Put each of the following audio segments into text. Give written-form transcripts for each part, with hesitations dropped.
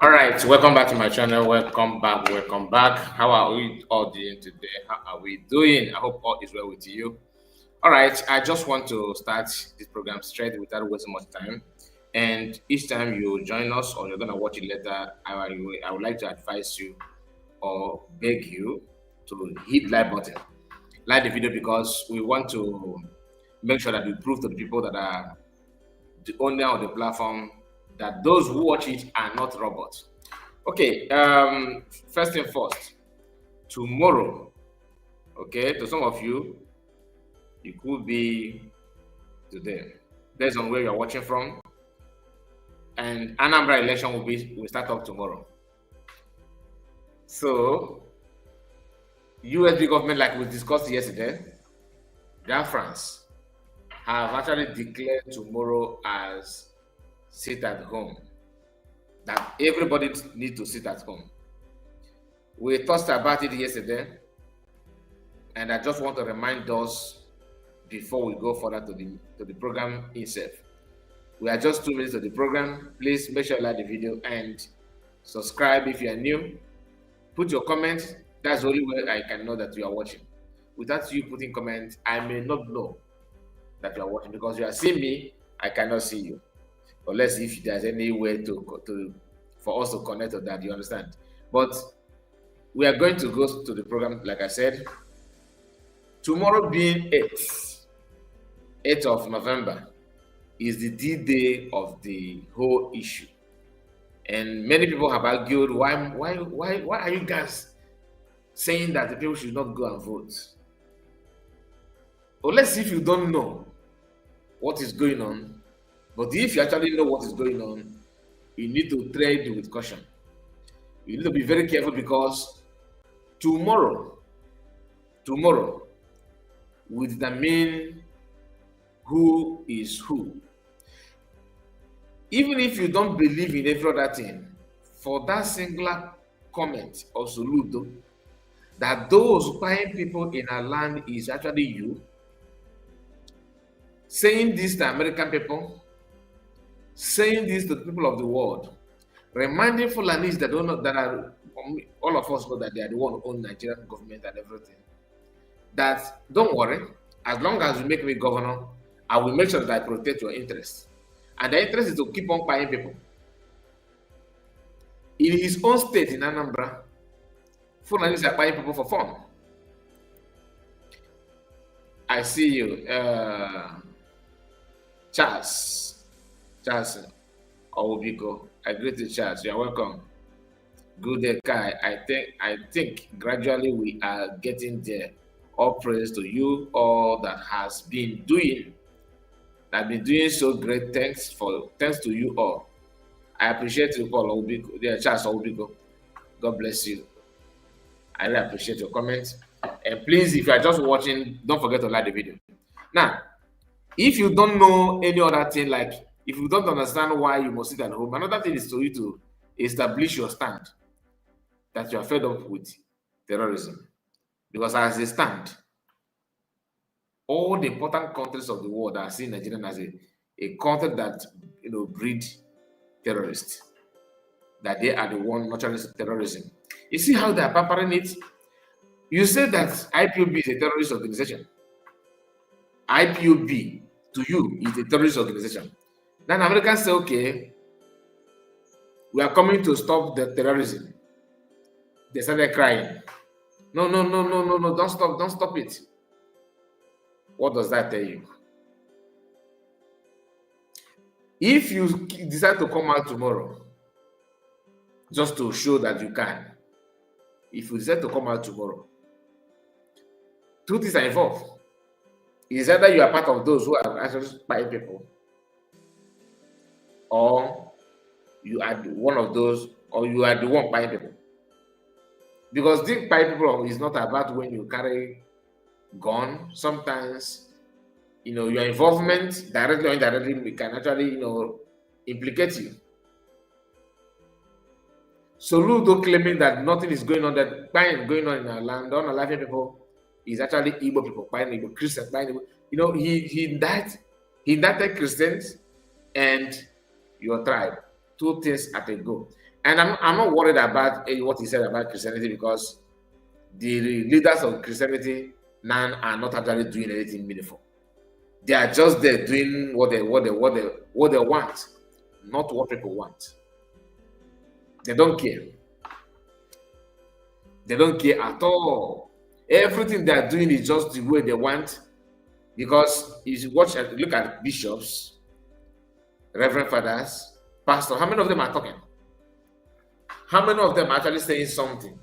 All right, welcome back to my channel. Welcome back. How are we all doing today? How are we doing? I hope all is well with you. All right, I just want to start this program straight without wasting much time. And each time you join us or you're gonna watch it later, I would like to advise you or beg you to hit like button, like the video because we want to make sure that we prove to the people that are the owner of the platform that those who watch it are not robots. Okay, first thing first, tomorrow, okay, to some of you, it could be today, based on where you're watching from, and Anambra election will start up tomorrow. So, USB government, like we discussed yesterday, France have actually declared tomorrow as sit at home, that everybody needs to sit at home. We talked about it yesterday, and I just want to remind us before we go further to the program itself. We are just 2 minutes of the program. Please make sure you like the video and subscribe if you are new. Put your comments. That's the only way I can know that you are watching. Without you putting comments, I may not know that you are watching because you are seeing me, I cannot see you. Unless if there's any way for us to connect to that, you understand. But we are going to go to the program, like I said. Tomorrow being 8th of November is the D-Day of the whole issue. And many people have argued, why are you guys saying that the people should not go and vote? Unless if you don't know what is going on, but if you actually know what is going on, you need to tread with caution. You need to be very careful because tomorrow will determine who is who. Even if you don't believe in every other thing, for that singular comment or saludo, that those buying people in our land is actually you, saying this to American people, saying this to the people of the world, reminding Fulanis that are all of us know that they are the one who own Nigerian government and everything. That don't worry, as long as you make me governor, I will make sure that I protect your interests. And the interest is to keep on buying people. In his own state in Anambra, Fulanis are buying people for fun. I see you, Charles Owubiko. I greet you, Charles. You're welcome. Good day, Kai. I think gradually we are getting there. All praise to you, all that has been doing. I've been doing so great. Thanks to you all. I appreciate you, Paul Owubiko. Yeah, Charles Owubiko. God bless you. I really appreciate your comments. And please, if you are just watching, don't forget to like the video. Now, if you don't know any other thing, like if you don't understand why you must sit at home, another thing is for you to establish your stand that you are fed up with terrorism. Because as they stand, all the important countries of the world are seeing Nigeria as a country that breed terrorists, that they are the one nurturing terrorism. You see how they are pampering it? You say that IPOB is a terrorist organization. IPOB to you is a terrorist organization. Then Americans say, okay, we are coming to stop the terrorism. They started crying. No, don't stop it. What does that tell you? If you decide to come out tomorrow, just to show that you can, if you decide to come out tomorrow, two things are involved. It's either you are part of those who are actually buying people, or you are one of those, or you are the one buying people. Because this buying people is not about when you carry gun. Sometimes, your involvement, directly or indirectly, can actually, implicate you. So Ludo claiming that nothing is going on, that buying going on in our land, on our life people, is actually Igbo people buying Igbo, Christians buying Igbo. He indicted Christians and your tribe, two things at a go. And I'm not worried about what he said about Christianity, because the leaders of Christianity now are not actually doing anything meaningful. They are just there doing what they want, not what people want. They don't care. They don't care at all. Everything they are doing is just the way they want. Because if you look at bishops, reverend fathers, pastors, how many of them are talking? How many of them are actually saying something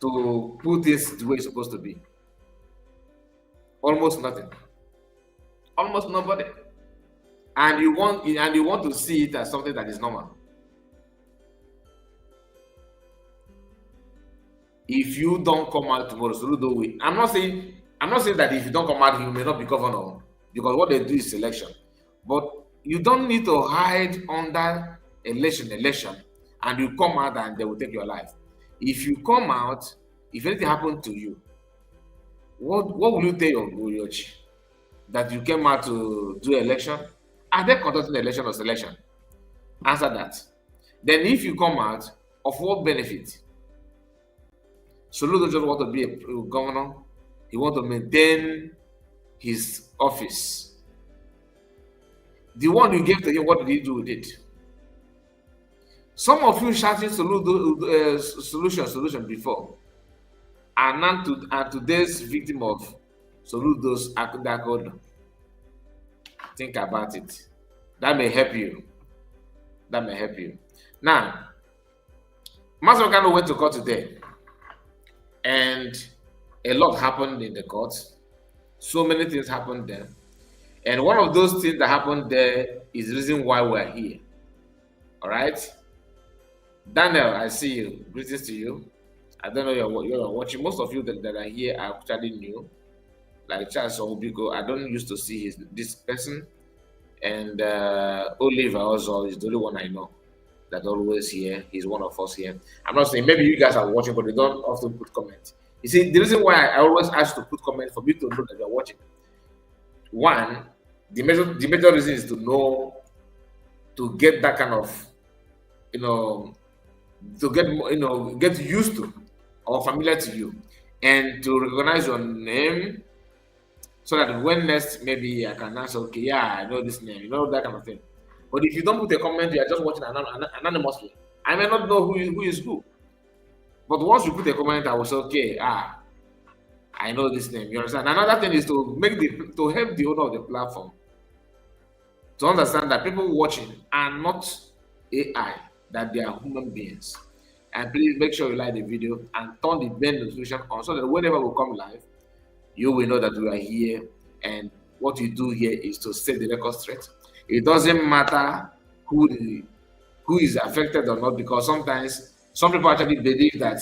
to put this the way it's supposed to be? Almost nothing. Almost nobody. And you want to see it as something that is normal. If you don't come out tomorrow, Soludo will. I'm not saying that if you don't come out, you may not be governor, because what they do is election. But you don't need to hide under election, and you come out and they will take your life. If you come out, if anything happened to you, what will you tell your Guriochi? That you came out to do election? Are they conducting election or selection? Answer that. Then if you come out, of what benefit? Soludo just want to be a governor. He want to maintain his office. The one you gave to him, what did he do with it? Some of you shouting solution before, and now today's victim of Soludo's Akudakodo. Think about it. That may help you. That may help you. Now, Mazi Kanu went to court today, and a lot happened in the court. So many things happened there. And one of those things that happened there is the reason why we're here. All right? Daniel, I see you. Greetings to you. I don't know you're watching. Most of you that are here are actually new. Like Charles Obigo, I don't used to see this person. And Oliver also is the only one I know that always here. He's one of us here. I'm not saying maybe you guys are watching, but they don't often put comments. You see, the reason why I always ask to put comments for me to know that you're watching. One, the major reason is to know, to get that kind of, to get used to or familiar to you, and to recognize your name, so that when next maybe I can answer, okay, yeah, I know this name, that kind of thing. But if you don't put a comment, you are just watching anonymously. I may not know who is who. But once you put a comment, I will say, okay, I know this name. You understand? Another thing is to help the owner of the platform to understand that people watching are not AI, that they are human beings. And please make sure you like the video and turn the bell notification on, so that whenever we come live, you will know that we are here, and what you do here is to set the record straight. It doesn't matter who is affected or not, because sometimes some people actually believe that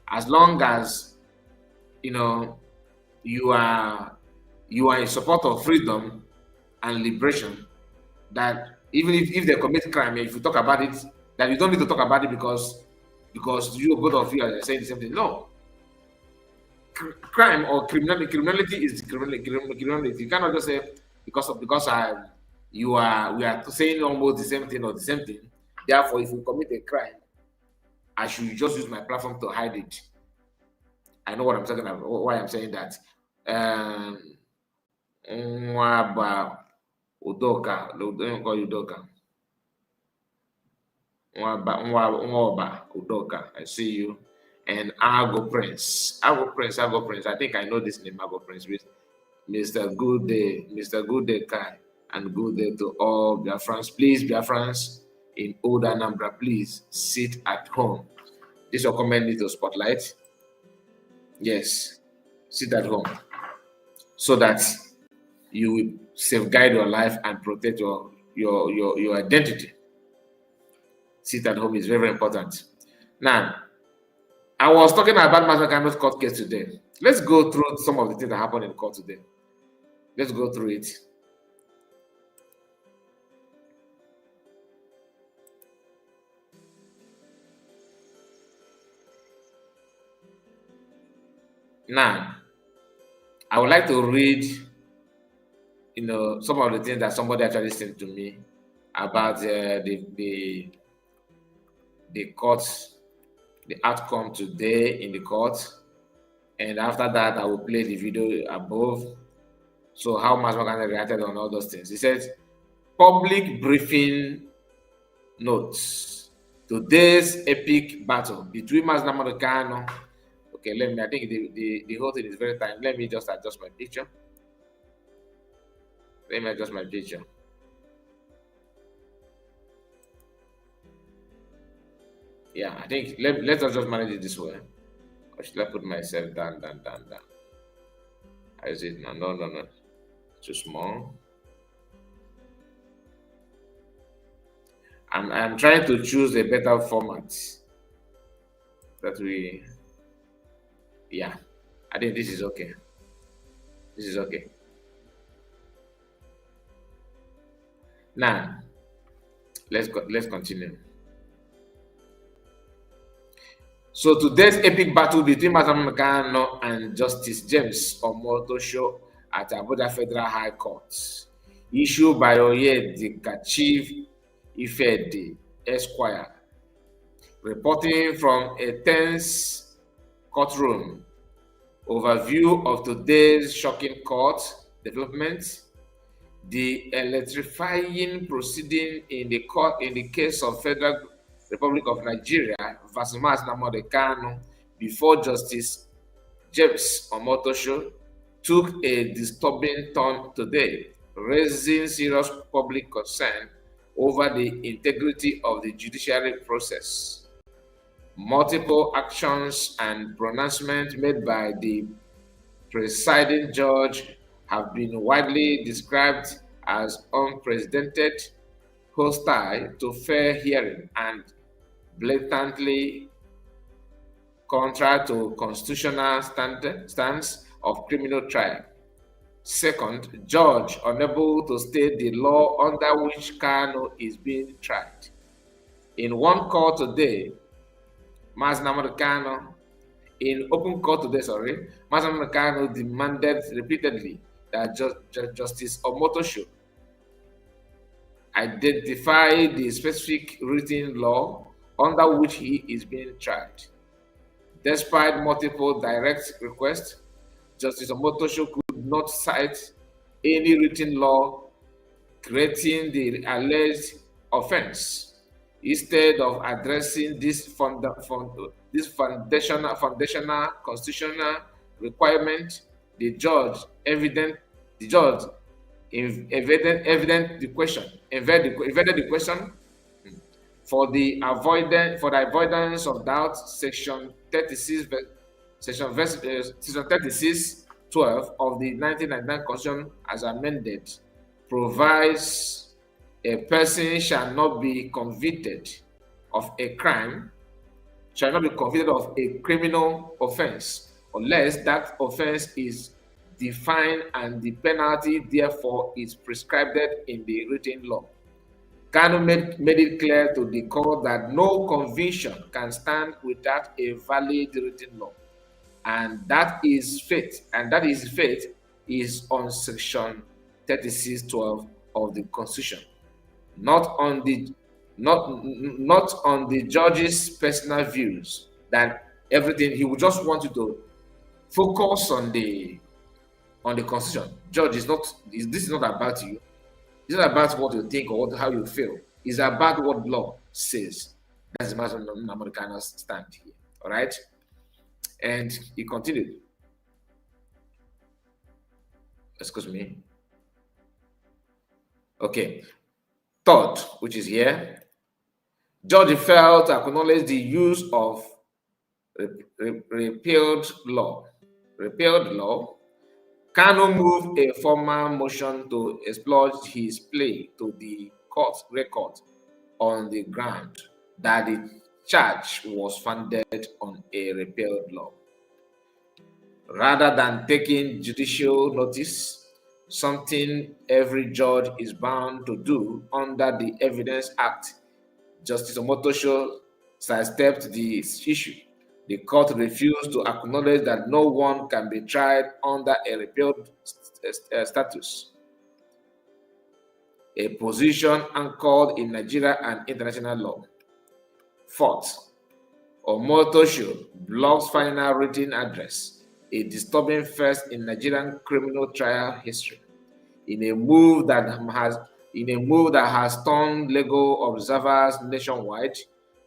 as long as you are in support of freedom and liberation, that even if they commit crime, if you talk about it, that you don't need to talk about it because you, both of you, are saying the same thing. No. Crime or criminality is criminality. You cannot just say because we are saying almost the same thing or the same thing. Therefore, if you commit a crime, I should just use my platform to hide it. I know what I'm talking about. Why I'm saying that. Udoka, don't call you Udoka. Udoka, I see you. And Argo Prince. I think I know this name, Argo Prince. Mr. Good Day Kai, and good day to all Biafrans. Please, Biafrans in Old Anambra, please sit at home. This your comment need to spotlight. Yes, sit at home, so that you will safeguard your life and protect your identity. Sit at home is very, very important. Now, I was talking about Mazi Kanu's court case today. Let's go through some of the things that happened in court today. Let's go through it. Now, I would like to read, some of the things that somebody actually sent to me about the the outcome today in the court. And after that, I will play the video above. So how Mazi Kanu reacted on all those things. He said, public briefing notes. Today's epic battle between Nnamudi Kanu. Okay, I think the whole thing is very tight. Let me just adjust my picture. Yeah, I think let's just manage it this way. Or should I put myself down? How is it now? No. Too small. I'm trying to choose a better format that we. Yeah, I think this is okay. Now, let's continue. So today's epic battle between Mazi Kanu and Justice James Omotosho at Abuja Federal High Court, issued by Oyedika Chief Ifedi Esquire, reporting from a tense courtroom. Overview of today's shocking court developments. The electrifying proceeding in the case of Federal Republic of Nigeria versus Nnamudi Kanu before Justice James Omotosho took a disturbing turn today, raising serious public concern over the integrity of the judiciary process. Multiple actions and pronouncements made by the presiding judge have been widely described as unprecedented, hostile to fair hearing, and blatantly contrary to constitutional stance of criminal trial. Second, judge unable to state the law under which Kanu is being tried. In one court today, Mazi Kanu, in open court today, Mazi Kanu demanded repeatedly that Justice Omotosho identify the specific written law under which he is being tried. Despite multiple direct requests, Justice Omotosho could not cite any written law creating the alleged offense. Instead of addressing this foundational constitutional requirement, the judge evaded the question for the avoidance of doubt. Section 36(12) of the 1999 Constitution, as amended, provides a person shall not be convicted of a crime, shall not be convicted of a criminal offense unless that offense is defined and the penalty therefore is prescribed in the written law. Kanu made it clear to the court that no conviction can stand without a valid written law, and that is faith is on section 36(12) of the Constitution, not on the judge's personal views. That everything he would just want you to focus on the Constitution. Judge, this is not about you. It's not about what you think or how you feel. It's about what law says. That's the Nnamudi Kanu's stand here. All right? And he continued. Excuse me. Okay. Third, which is here. Judge failed to acknowledge the use of repealed law. Kanu moved a formal motion to exploit his plea to the court record on the ground that the charge was founded on a repealed law. Rather than taking judicial notice, something every judge is bound to do under the Evidence Act, Justice Omotosho sidestepped the issue. The court refused to acknowledge that no one can be tried under a repealed status, a position anchored in Nigeria and international law. Fourth, Omotosho blocks final written address, a disturbing first in Nigerian criminal trial history. In a move that has turned legal observers nationwide,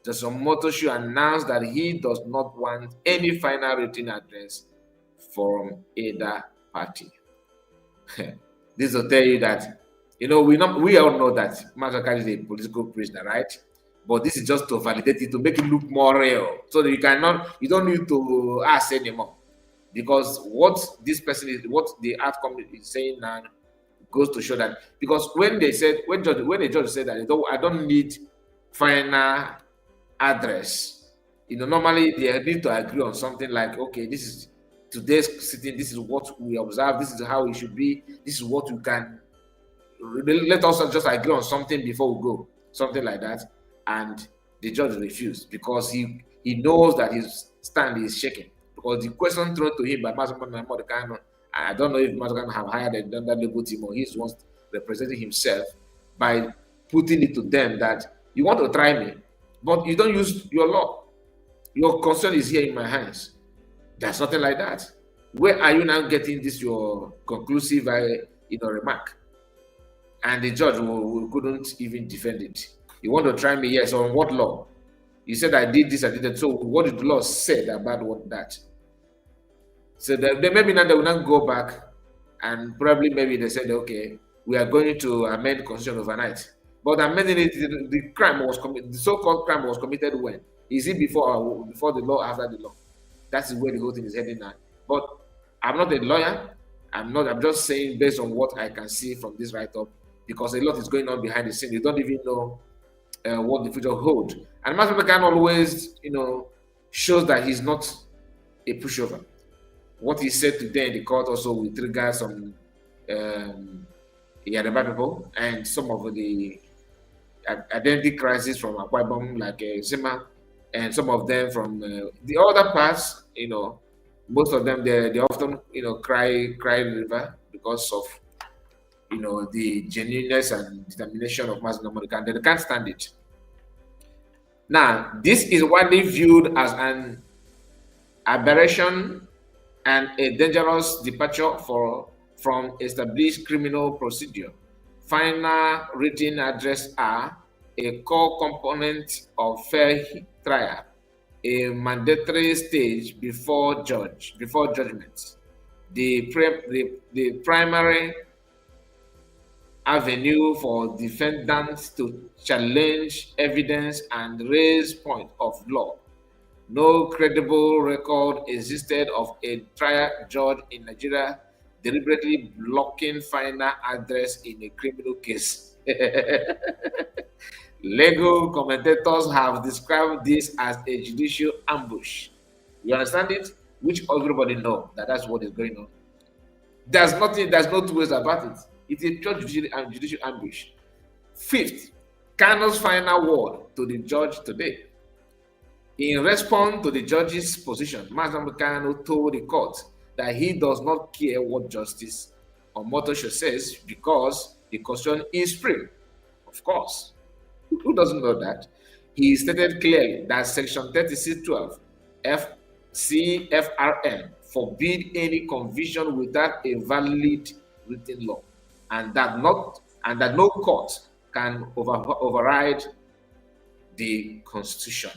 Justice Omotosho announced that he does not want any final written address from either party. This will tell you that, we all know that Mazaka is a political prisoner, right? But this is just to validate it, to make it look more real, so that you don't need to ask anymore. Because what this person is, what the outcome is saying now goes to show that, because when the judge said that I don't need final address, normally they need to agree on something like, okay, this is today's sitting, this is what we observe, this is how it should be, this is what we can, let us just agree on something before we go, something like that. And the judge refused because he knows that his stand is shaking, because the question thrown to him by Nnamudi Kanu, I don't know if Nnamudi have hired another legal team or he's once representing himself, by putting it to them that you want to try me, but you don't use your law. Your concern is here in my hands. There's nothing like that. Where are you now getting this your conclusive remark? And the judge couldn't even defend it. You want to try me? Yes. On what law? You said I did this, I did that. So what did the law say about what that? So maybe now they will not go back, and probably maybe they said, okay, we are going to amend the constitution overnight. But amending it, the crime was committed. The so-called crime was committed when? Is it before the law, after the law? That's where the whole thing is heading now. But I'm not a lawyer. I'm just saying based on what I can see from this write-up, because a lot is going on behind the scene. You don't even know what the future holds. And Mazi can always, shows that he's not a pushover. What he said today in the court also will trigger some Yoruba people and some of the identity crisis from Akwa Ibom, like Zima, and some of them from the other parts. Most of them they often cry river because of the genuineness and determination of Mazi Nnamudi, and they can't stand it. Now, this is widely viewed as an aberration and a dangerous departure from established criminal procedure. Final written address are a core component of fair trial, a mandatory stage before judgment. The primary avenue for defendants to challenge evidence and raise point of law. No credible record existed of a trial judge in Nigeria deliberately blocking final address in a criminal case. Legal commentators have described this as a judicial ambush. You understand it? Which everybody knows that's what is going on. There's no two ways about it. It's a judicial ambush. Fifth, Kanu's final word to the judge today. In response to the judge's position, Mazi Kanu told the court that he does not care what Justice Omotosho says because the constitution is free. Of course. Who doesn't know that? He stated clearly that Section 3612 CFRM forbid any conviction without a valid written law, and that no court can override the Constitution.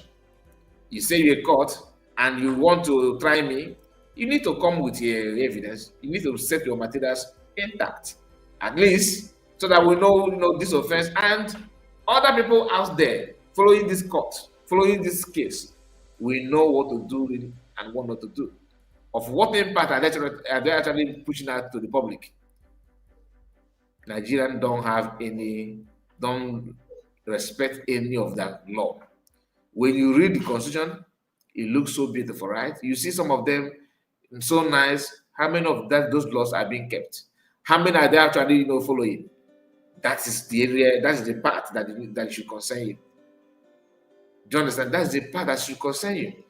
You say you're a court and you want to try me, you need to come with your evidence. You need to set your materials intact, at least, so that we know this offense, and other people out there following this court, following this case, we know what to do and what not to do. Of what impact are they actually pushing out to the public? Nigerians don't respect any of that law. When you read the Constitution, it looks so beautiful, right? You see some of them so nice. How many of those laws are being kept? How many are they actually following? That is the area, that is the part that should concern you. Do you understand? That's the part that should concern you.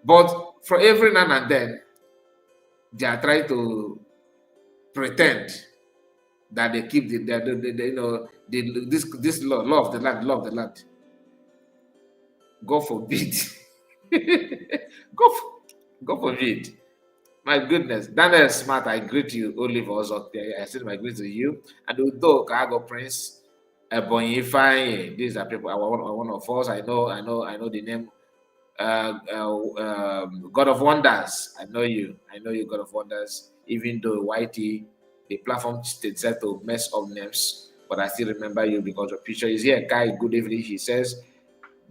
But for every now and then, they are trying to pretend that they keep this law of the land. God forbid. God, God forbid. My goodness. Daniel Smart, I greet you. Olive also there. I send my greet to you. And Udo Kago Prince, Ebonyi Fine. These are people, one of us. I know the name. God of Wonders. I know you. I know you, God of Wonders. Even though YT, the platform said to mess up names, but I still remember you because your picture is here. Guy, good evening. He says,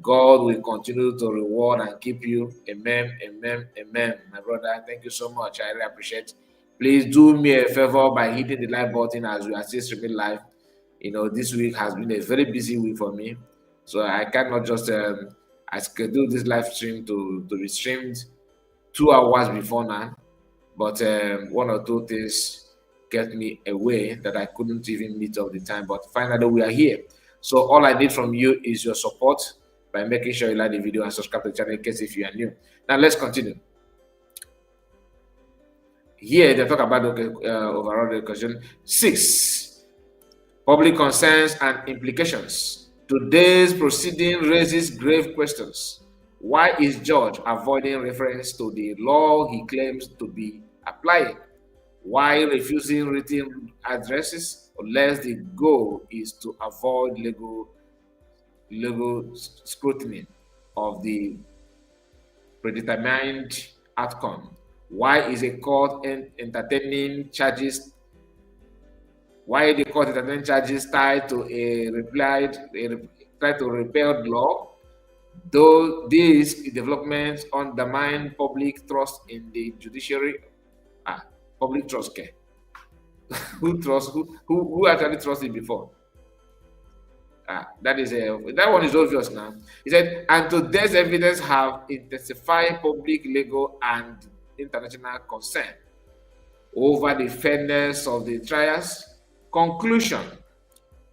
God will continue to reward and keep you. Amen, amen, amen. My brother, thank you so much. I really appreciate it. Please do me a favor by hitting the like button as we are still streaming live. You know, this week has been a very busy week for me. So I cannot just I scheduled this live stream to be streamed 2 hours before now. But one or two things get me away that I couldn't even meet up the time. But finally, we are here. So all I need from you is your support by making sure you like the video and subscribe to the channel in case if you are new. Now let's continue. Here they talk about the overall education. 6. Public concerns and implications. Today's proceeding raises grave questions. Why is George avoiding reference to the law he claims to be applying? Why refusing written addresses unless the goal is to avoid legal scrutiny of the predetermined outcome? Why is a court entertaining charges? Why the court entertaining charges tied to try to repeal law? Though these developments undermine public trust in the judiciary, public trust care. Who actually trusted before? That one is obvious now. He said, and today's evidence have intensified public, legal, and international concern over the fairness of the trials. Conclusion: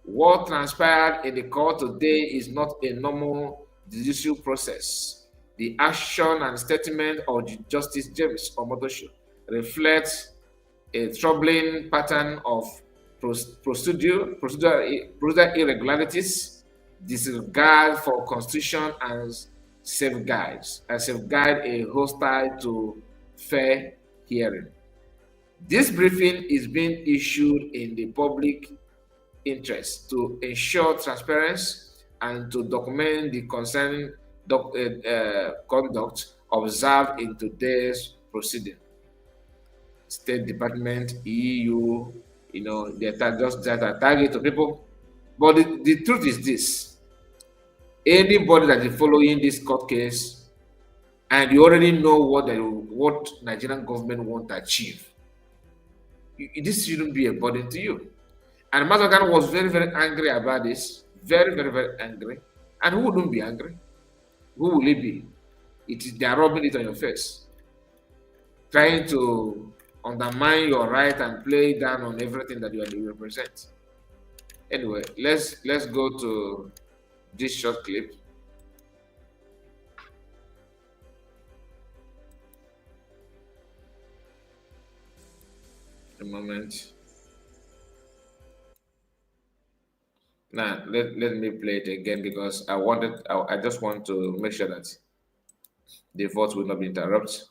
what transpired in the court today is not a normal judicial process. The action and statement of Justice James Omotosho reflects a troubling pattern of procedural irregularities, disregard for constitution, and safeguard a hostile to fair hearing. This briefing is being issued in the public interest to ensure transparency and to document the concerning conduct observed in today's proceeding. State Department, EU, they're just that are target to people. But the truth is this: anybody that is following this court case, and you already know what Nigerian government want to achieve, this shouldn't be a burden to you. And Mazakan was very, very angry about this. Very, very, very angry. And who wouldn't be angry? Who will it be? They are rubbing it on your face. Trying to undermine your right and play down on everything that you represent. Anyway, let's go to this short clip. A moment. Now let me play it again because I just want to make sure that the vote will not be interrupted.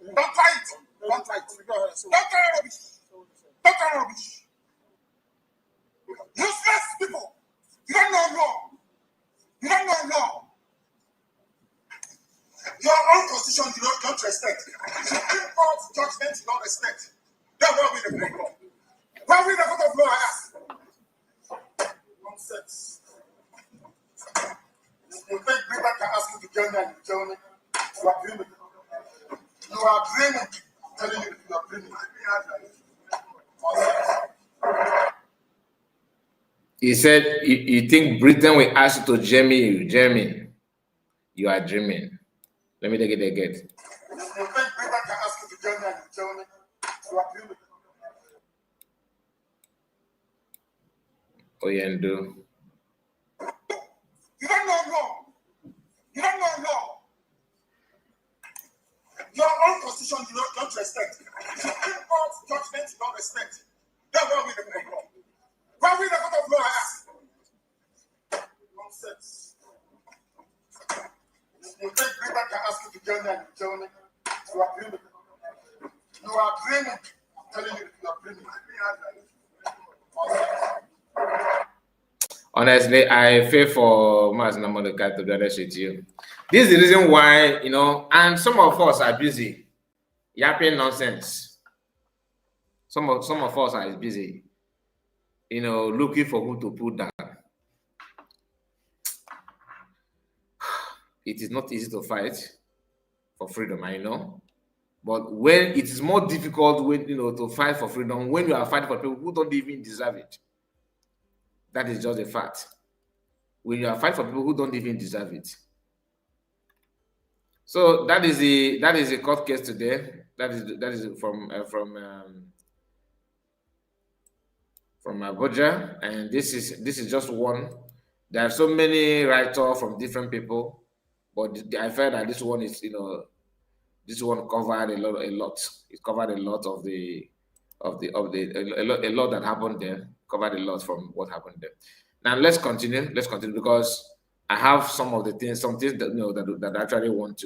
Don't try it. Don't try it. Don't try rubbish. Don't try rubbish. Useless people. You don't know law. You don't know law. Your own constitution you don't respect. Supreme Court judgment you don't respect. Then where will the break law? Where will the court of law ask? Nonsense. You think Britain can ask you to join me and you tell me you are dreaming. You are dreaming. I'm telling you, you are dreaming. He said, you think Britain will ask you to join you? Jeremy, you are dreaming. Let me take it again. You think Britain can ask you to join me and you tell me you are dreaming. Oyendo. You don't know law. You don't know law. Your own constitution you don't respect. Supreme Court judgment you don't respect. Then where will the break law? Where will the court of law ask? Nonsense. You think Britain can ask you to join me and you tell me you are dreaming. You are dreaming. I'm telling you, you are dreaming. Honestly, I feel for Mazi Nnamudi, to be honest with you. This is the reason why, and some of us are busy yapping nonsense. Some of us are busy, looking for who to put down. It is not easy to fight for freedom, I know. But when it is more difficult when to fight for freedom, when you are fighting for people who don't even deserve it. That is just a fact. When you are fighting for people who don't even deserve it. So that is a court case today. That is from Abuja, and this is just one. There are so many writers from different people, but I felt that this one is this one covered a lot. It covered a lot of a lot that happened there. Covered a lot from what happened there. Now let's continue because I have some things that that I actually want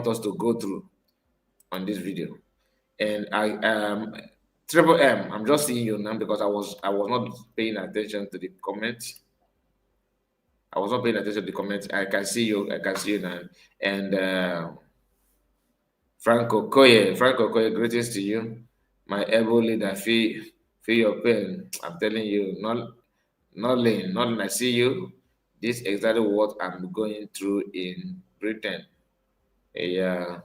us to go through on this video. And Terr0ri, I'm just seeing you now because I was not paying attention to the comments. I was not paying attention to the comments. I can see you now. And Franco Koye, greetings to you. My able leader, feel your pain. I'm telling you, nothing. I see you. This is exactly what I'm going through in Britain. Yeah,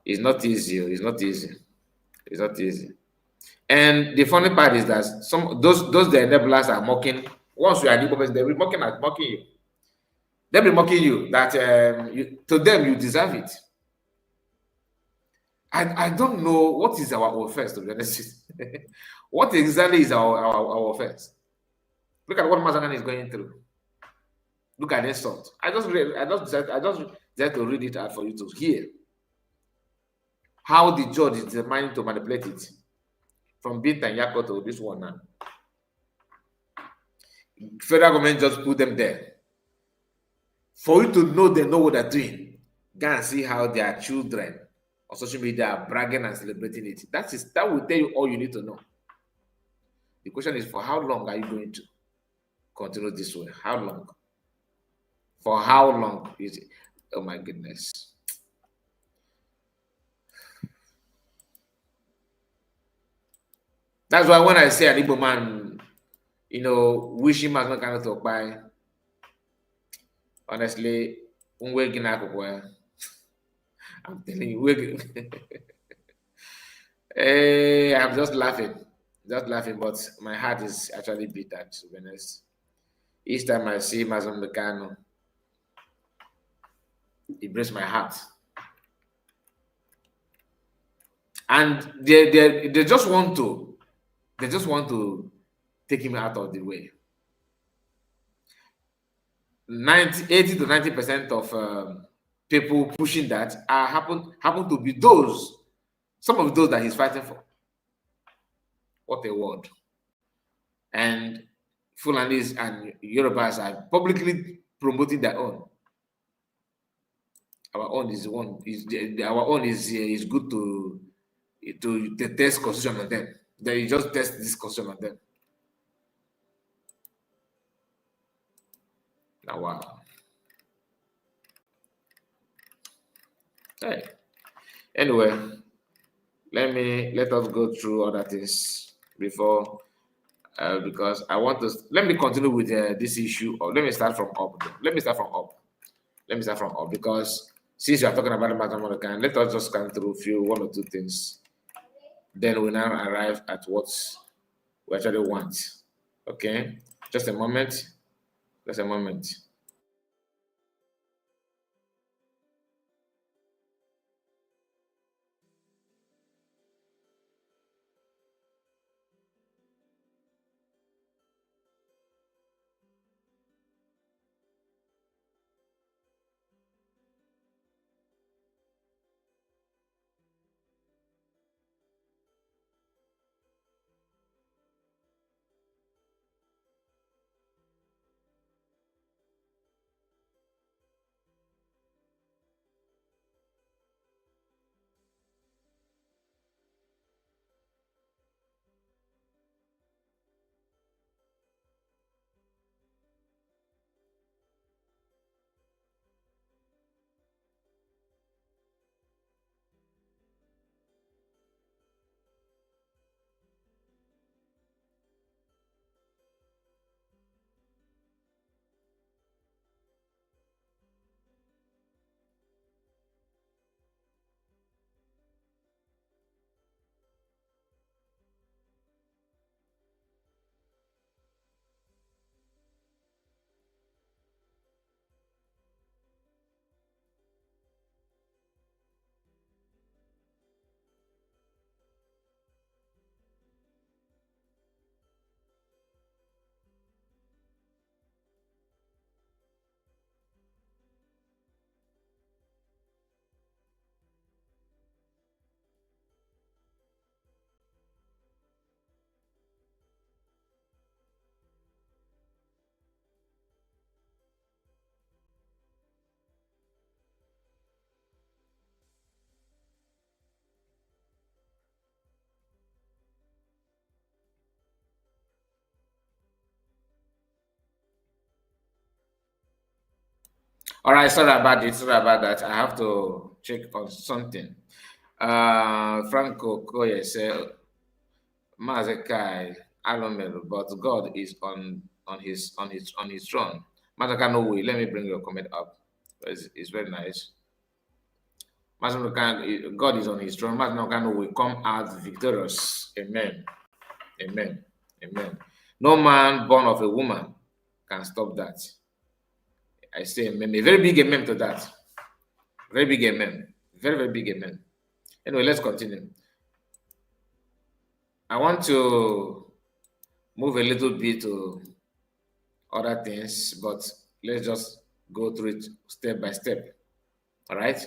it's not easy. It's not easy. And the funny part is that those the enablers are mocking. Once you are the they'll be mocking you. They'll be mocking you that to them you deserve it. I don't know what is our offense, to be honest. What exactly is our offense? Look at what Mazi is going through. Look at this sort. I just decided to read it out for you to hear how the judge is determined to manipulate it from Binta and Yako to this one now. Federal government just put them there for you to know they know what they're doing. Go and see how their children on social media are bragging and celebrating it. That will tell you all you need to know. The question is, for how long are you going to continue this way? How long? For how long is it? Oh my goodness. That's why when I say an Igbo man, wish him as not kind of talk by. Honestly, I'm telling you, hey, I'm just laughing, but my heart is actually bitter, to be honest. Each time I see Mazi Kanu, it breaks my heart. And they just want to take him out of the way. 80 to 90% of people pushing that happen to be some of those that he's fighting for. What a word. And Fulanis and Yorubas are publicly promoting their own. Our own is one is our own is good to test constitution on them. Then you just test this constitution on them. Now, wow. Hey. Anyway, let us go through other things before because I want to let me continue with this issue, or let me start from up. Let me start from up. Let me start from up because since you are talking about the mathematical, let us just scan through one or two things. Then we now arrive at what we actually want. Okay, just a moment. Just a moment. All right, sorry about it. Sorry about that. I have to check on something. Franco Koye said, Mazekai Alomel, but God is on his throne. Mazaka no way. Let me bring your comment up. It's very nice. God is on his throne. Mazaka will come out victorious. Amen. Amen. Amen. No man born of a woman can stop that. I say amen. A very big amen to that. Very big amen. Very, very big amen. Anyway, let's continue. I want to move a little bit to other things, but let's just go through it step by step. All right.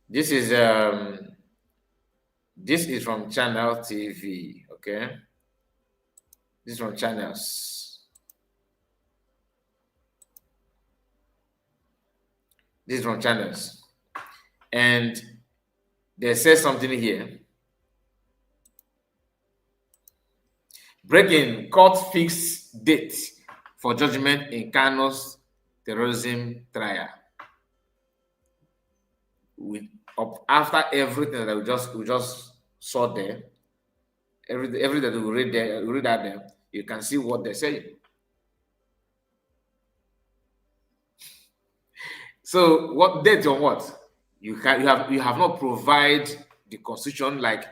This is from Channel TV. Okay. This is from channels. This is from channels. And they say something here. Breaking court fixed date for judgment in Kanu's terrorism trial. After everything that we just saw there, everything that we read out there, you can see what they say. So what date on what? You have not provided the constitution, like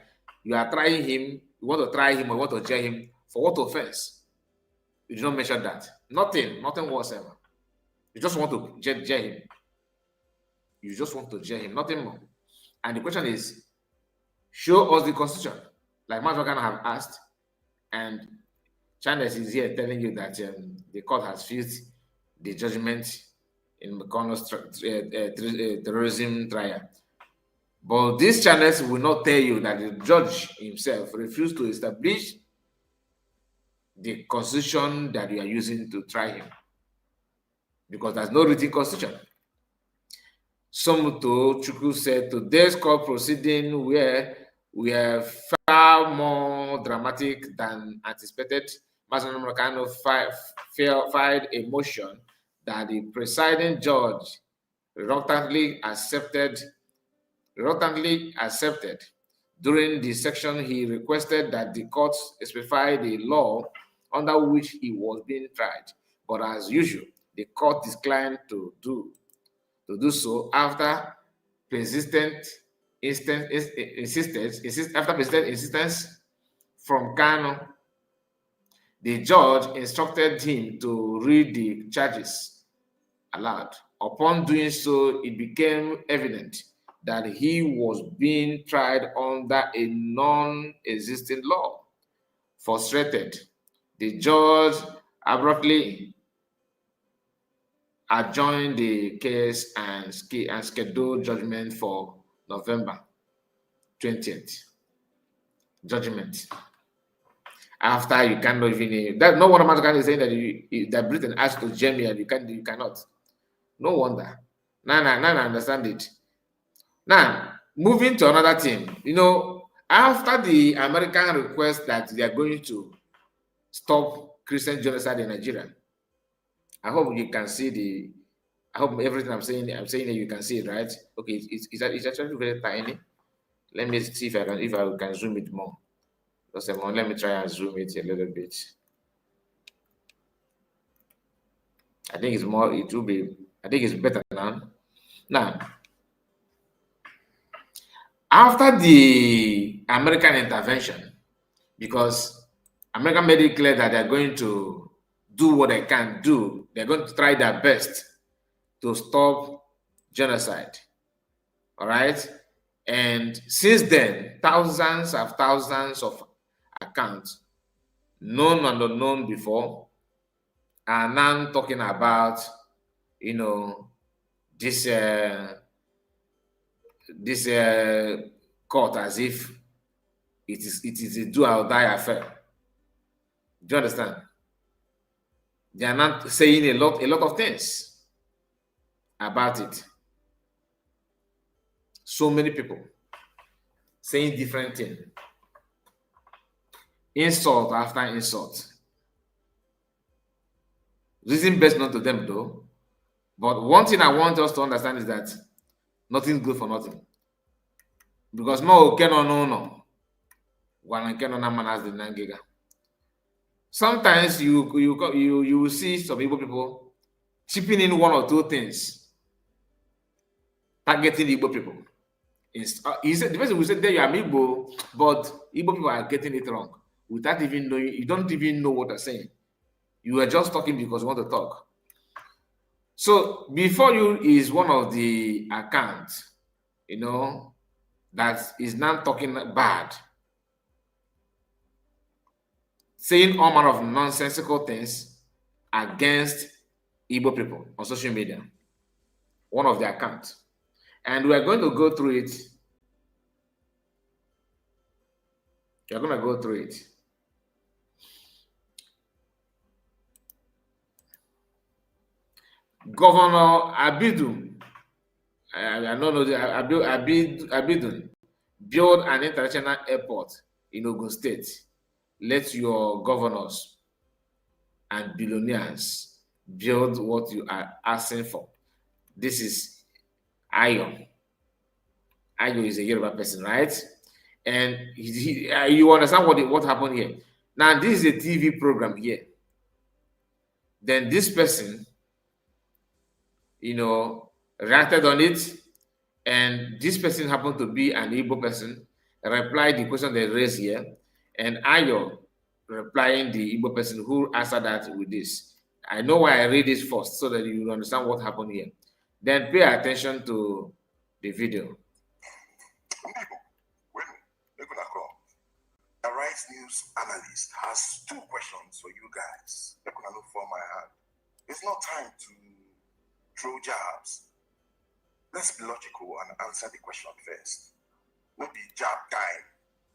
you are trying him, you want to try him or you want to jail him for what offense? You did not mention that. Nothing whatsoever. You just want to jail him. You just want to jail him, nothing more. And the question is, show us the constitution, like Mazi have asked, and Chandler is here telling you that the court has fixed the judgment in McConnell's terrorism trial. But these channels will not tell you that the judge himself refused to establish the constitution that you are using to try him, because there's no written constitution. Somuto Chukwu said today's court proceeding were far more dramatic than anticipated. Mazi Kanu filed a motion that the presiding judge reluctantly accepted. During the section, he requested that the court specify the law under which he was being tried. But as usual, the court declined to do so after persistent insistence from Kanu. The judge instructed him to read the charges aloud. Upon doing so, it became evident that he was being tried under a non-existing law. Frustrated, the judge abruptly adjourned the case and scheduled judgment for November 20th. Judgment. After you cannot even that, no one is saying that Britain asked to Germany and you cannot. No wonder. Now I understand it. Now, moving to another thing, after the American request that they are going to stop Christian genocide in Nigeria, I hope you can see I hope everything I'm saying that you can see it, right? Okay, it's actually very tiny. Let me see if I can zoom it more. Just a moment, let me try and zoom it a little bit. I think it's better now. Now, after the American intervention, because America made it clear that they're going to do what they can do, they're going to try their best to stop genocide. All right? And since then, thousands of accounts, known and unknown before, are now talking about, this court as if it is a do or die affair. Do you understand? They are not saying a lot of things about it. So many people saying different things. Insult after insult. Reason best not to them though. But one thing I want us to understand is that nothing's good for nothing. Because no. Sometimes you will see some Igbo people chipping in one or two things, targeting Igbo people. He said the person will say there you are Igbo, but Igbo people are getting it wrong without even knowing. You don't even know what they're saying. You are just talking because you want to talk. So before you is one of the accounts, that is now talking bad, saying all manner of nonsensical things against Igbo people on social media. One of the accounts. And we are going to go through it. We are going to go through it. Governor Abidun, Abidun, build an international airport in Ogun State. Let your governors and billionaires build what you are asking for. This is Ayo. Ayo is a Yoruba person, right? And you understand what happened here. Now, this is a TV program here. Then this person, reacted on it, and this person happened to be an Igbo person, replied the question they raised here, and Ayo replying the Igbo person who answered that with this. I know why I read this first, so that you will understand what happened here. Then pay attention to the video. The Rights News analyst has two questions for you guys. It's not time to throw jabs. Let's be logical and answer the question first. Not be jab time,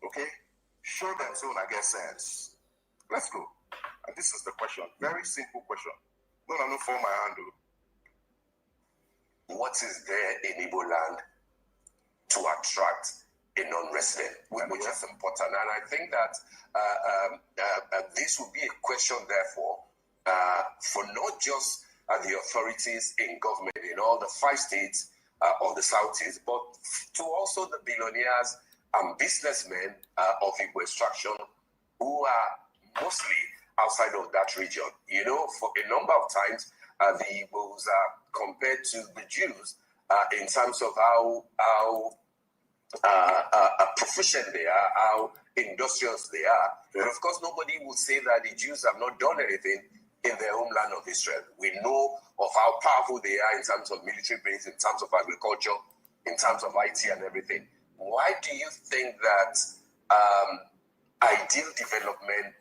okay? Show them so I get sense. Let's go. And this is the question, very simple question. No, for my handle. What is there in Igbo land to attract a non-resident, which is important? And I think that this will be a question, therefore, for not just the authorities in government in all the 5 states of the Southeast, but to also the billionaires and businessmen of Igbo extraction who are mostly outside of that region. You know, for a number of times, the Igbos are compared to the Jews in terms of how proficient they are, how industrious they are. But of course, nobody will say that the Jews have not done anything in their homeland of Israel. We know of how powerful they are in terms of military base, in terms of agriculture, in terms of IT and everything. Why do you think that ideal development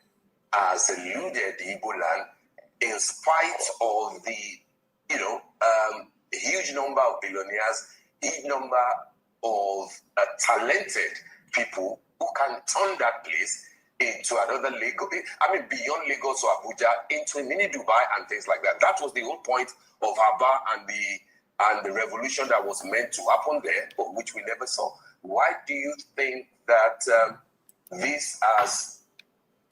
has eluded the Igbo land in spite of the, huge number of billionaires, huge number of talented people who can turn that place into another Lagos, beyond Lagos or Abuja, into a mini Dubai and things like that. That was the whole point of Aba and the revolution that was meant to happen there, but which we never saw. Why do you think that this has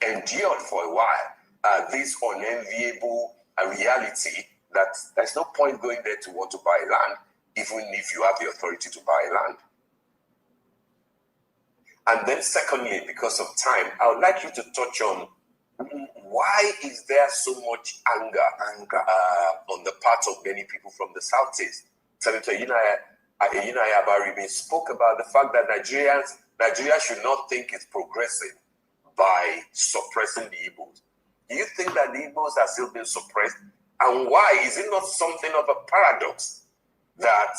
endured for a while, this unenviable reality that there's no point going there to want to buy land, even if you have the authority to buy land? And then secondly, because of time, I would like you to touch on why is there so much anger on the part of many people from the Southeast? Senator Yinaya Abaribe spoke about the fact that Nigeria should not think it's progressive by suppressing the Igbos. Do you think that the Igbos are still being suppressed? And why? Is it not something of a paradox that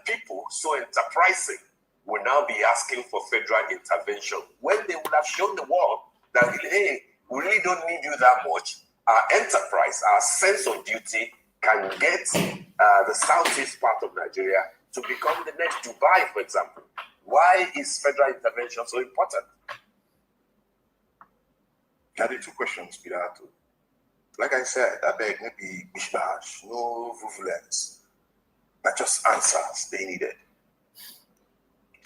people so enterprising will now be asking for federal intervention when they would have shown the world that, hey, we really don't need you that much. Our enterprise, our sense of duty can get the southeast part of Nigeria to become the next Dubai, for example. Why is federal intervention so important? There are 2 questions, Peter. Like I said, I beg maybe mishmash, no violence, but just answers they needed.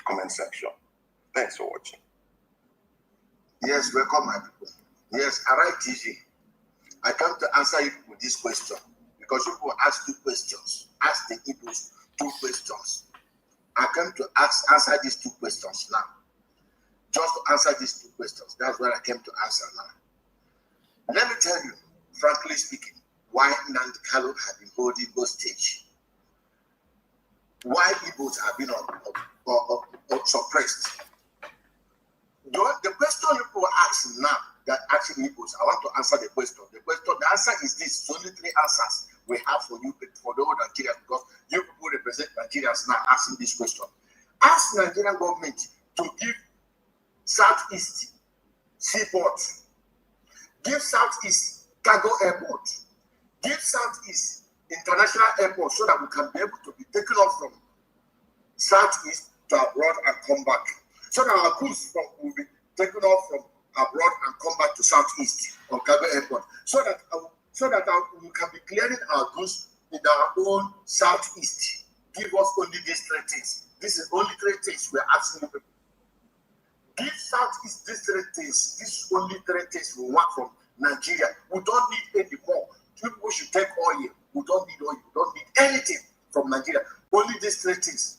Comment section. Thanks for watching. Yes, welcome, my people. Yes, Arai TV. I come to answer you with this question because people ask 2 questions. Ask the Igbos 2 questions. I come to answer these 2 questions now. Just to answer these 2 questions. That's what I came to answer now. Let me tell you, frankly speaking, why Nnamdi Kanu have been holding hostage. Why Igbos have been suppressed. The question people ask now, that actually Igbos, I want to answer the question. The answer is this. It's only 3 answers we have for you, for the whole Nigerians, because you people represent Nigerians now asking this question. Ask Nigerian government to give Southeast seaport, give Southeast cargo airport, give Southeast international airport so that we can be able to be taken off from Southeast to abroad and come back. So that our goods will be taken off from abroad and come back to Southeast on cargo airport. So that we can be clearing our goods in our own Southeast. Give us only these 3 things. This is only 3 things we're asking people. Give Southeast these 3 things. This is only 3 things we want from Nigeria. We don't need any more. People should take oil. We don't need oil. We don't need anything from Nigeria. Only these 3 things.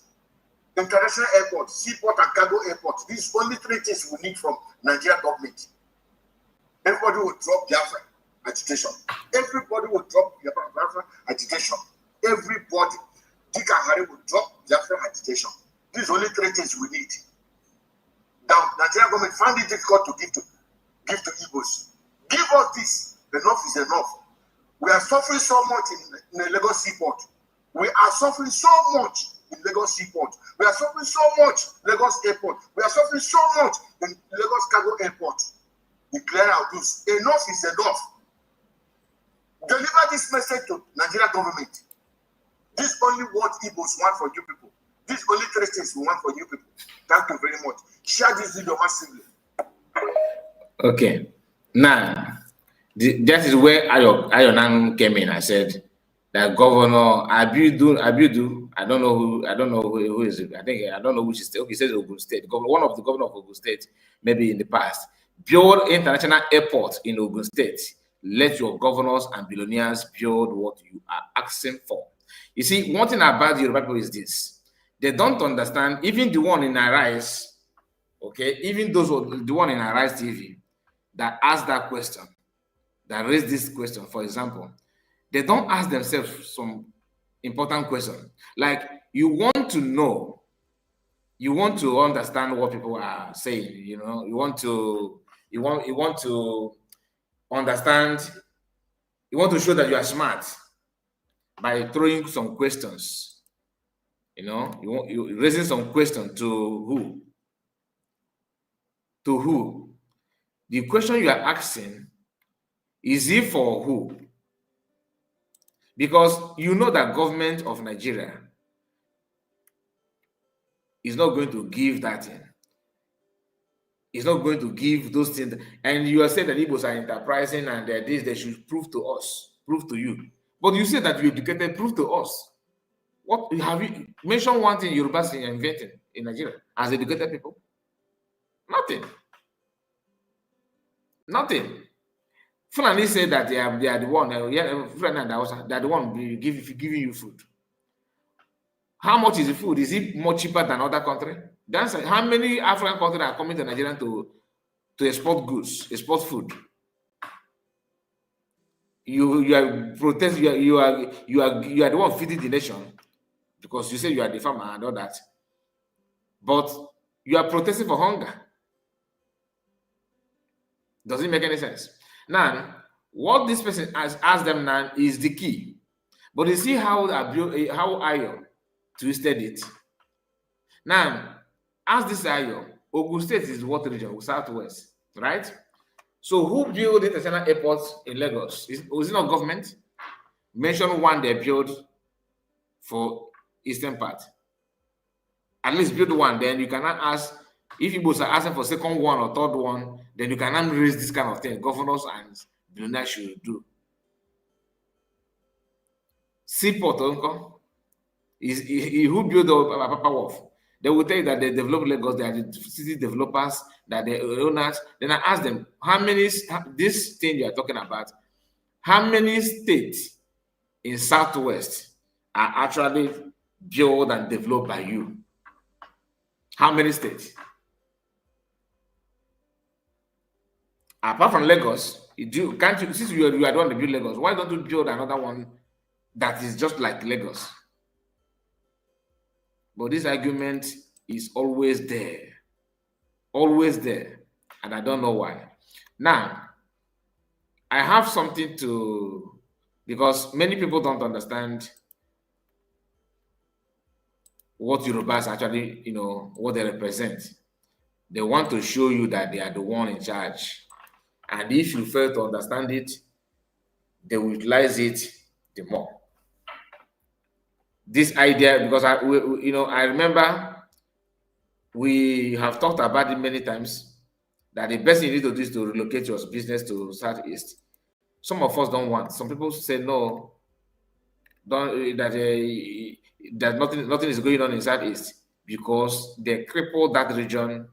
International airport, seaport and cargo airport. These are only 3 things we need from Nigerian government. Everybody will drop Biafra agitation. Everybody will drop Biafra agitation. Everybody. Dika Hari will drop Biafra agitation. These are only 3 things we need. Now, Nigerian government find it difficult to give to Igbos. Give us this. Enough is enough. We are suffering so much in the Lagos seaport. We are suffering so much in Lagos seaport. We are suffering so much in Lagos airport. We are suffering so much in Lagos cargo airport. Declare our goods. Enough is enough. Deliver this message to Nigerian government. This is only what Igbos want for you people. This is only 3 things we want for you people. Thank you very much. Share this video massively. Okay. Now, that is where Ayonan came in. I said that Governor Abiudu, I don't know who is it. I don't know which state. Okay, he says Ogun State. One of the governor of Ogun State, maybe in the past, build international airport in Ogun State. Let your governors and billionaires build what you are asking for. You see, one thing about the Yoruba people is this: they don't understand. Even the one in Arise, okay, even the one in Arise TV that asked that question, that raised this question, for example, they don't ask themselves some important question. Like, you want to know, you want to understand what people are saying, you know, you want to understand, you want to show that you are smart by throwing some questions, you know, you raising some question to who? To who? The question you are asking, is it for who? Because you know that government of Nigeria is not going to give that in. It's not going to give those things. And you are saying that Igbos are enterprising and that this they should prove to us, prove to you. But you say that you educated, prove to us. What have you mentioned? One thing Yorubas are inventing in Nigeria as educated people? Nothing. Nothing. Fulani said that they are the one. Fulani and Hausa, they are the one giving you food. How much is the food? Is it more cheaper than other countries? That's how many African countries are coming to Nigeria to export goods, export food. You are protesting. You are the one feeding the nation because you say you are the farmer and all that. But you are protesting for hunger. Does it make any sense? Now, what this person has asked them now is the key. But you see how Ayo twisted it. Now, as this Ayo, Ogun State is what region? Southwest, right? So who built the international airport in Lagos? Was it not government? Mention one they built for eastern part. At least build one, then you cannot ask. If you both are asking for second one or third one, then you cannot raise this kind of thing. Governors and billionaires should do. Seaport, uncle, is who built the Papa Wharf. They will tell you that they develop Lagos, they are the city developers, that they owners. Then I ask them, how many, this thing you are talking about, how many states in Southwest are actually built and developed by you? How many states? Apart from Lagos, can't you, since you are the one to build Lagos, why don't you build another one that is just like Lagos? But this argument is always there, and I don't know why. Now, I have something to, because many people don't understand what Yorubas actually, you know, what they represent. They want to show you that they are the one in charge. And if you fail to understand it, they will utilize it the more. This idea, because I remember we have talked about it many times, that the best thing you need to do is to relocate your business to Southeast. Some of us don't want. Some people say no, that nothing is going on in Southeast because they cripple that region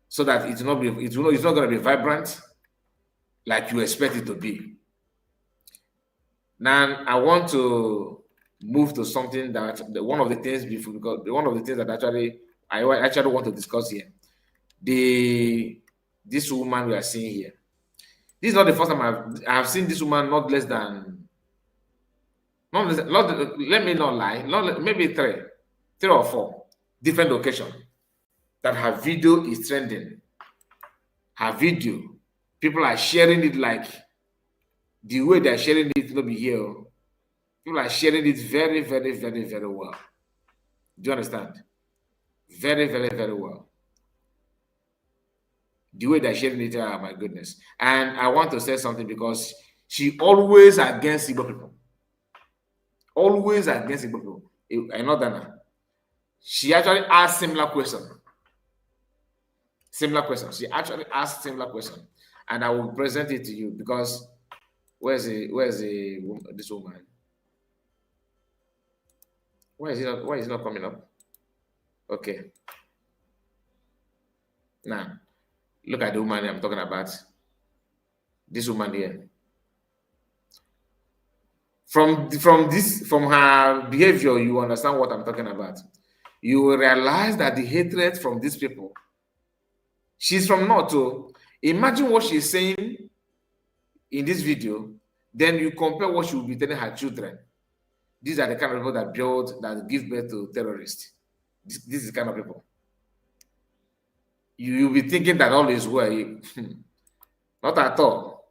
so that it's not going to be vibrant like you expect it to be. Now I want to move to something that one of the things that I actually want to discuss here. This woman we are seeing here. This is not the first time I have seen this woman. Let me not lie. Maybe three or four different occasions that her video is trending. Her video, people are sharing it like the way they're sharing it. Not be here. People are sharing it very, very, very, very well. Do you understand? Very, very, very well. The way they're sharing it, oh my goodness. And I want to say something because she always against Igbo people. Always against Igbo people. I know that. She actually asked similar question. She actually asked similar question. and I will present it to you because where's this woman? Why is it not coming up? Okay. Now, look at the woman I'm talking about. This woman here. From her behavior, you understand what I'm talking about. You will realize that the hatred from these people. She's from North. So imagine what she's saying in this video. Then you compare what she will be telling her children. These are the kind of people that give birth to terrorists. This is the kind of people. You'll be thinking that all is well. Not at all.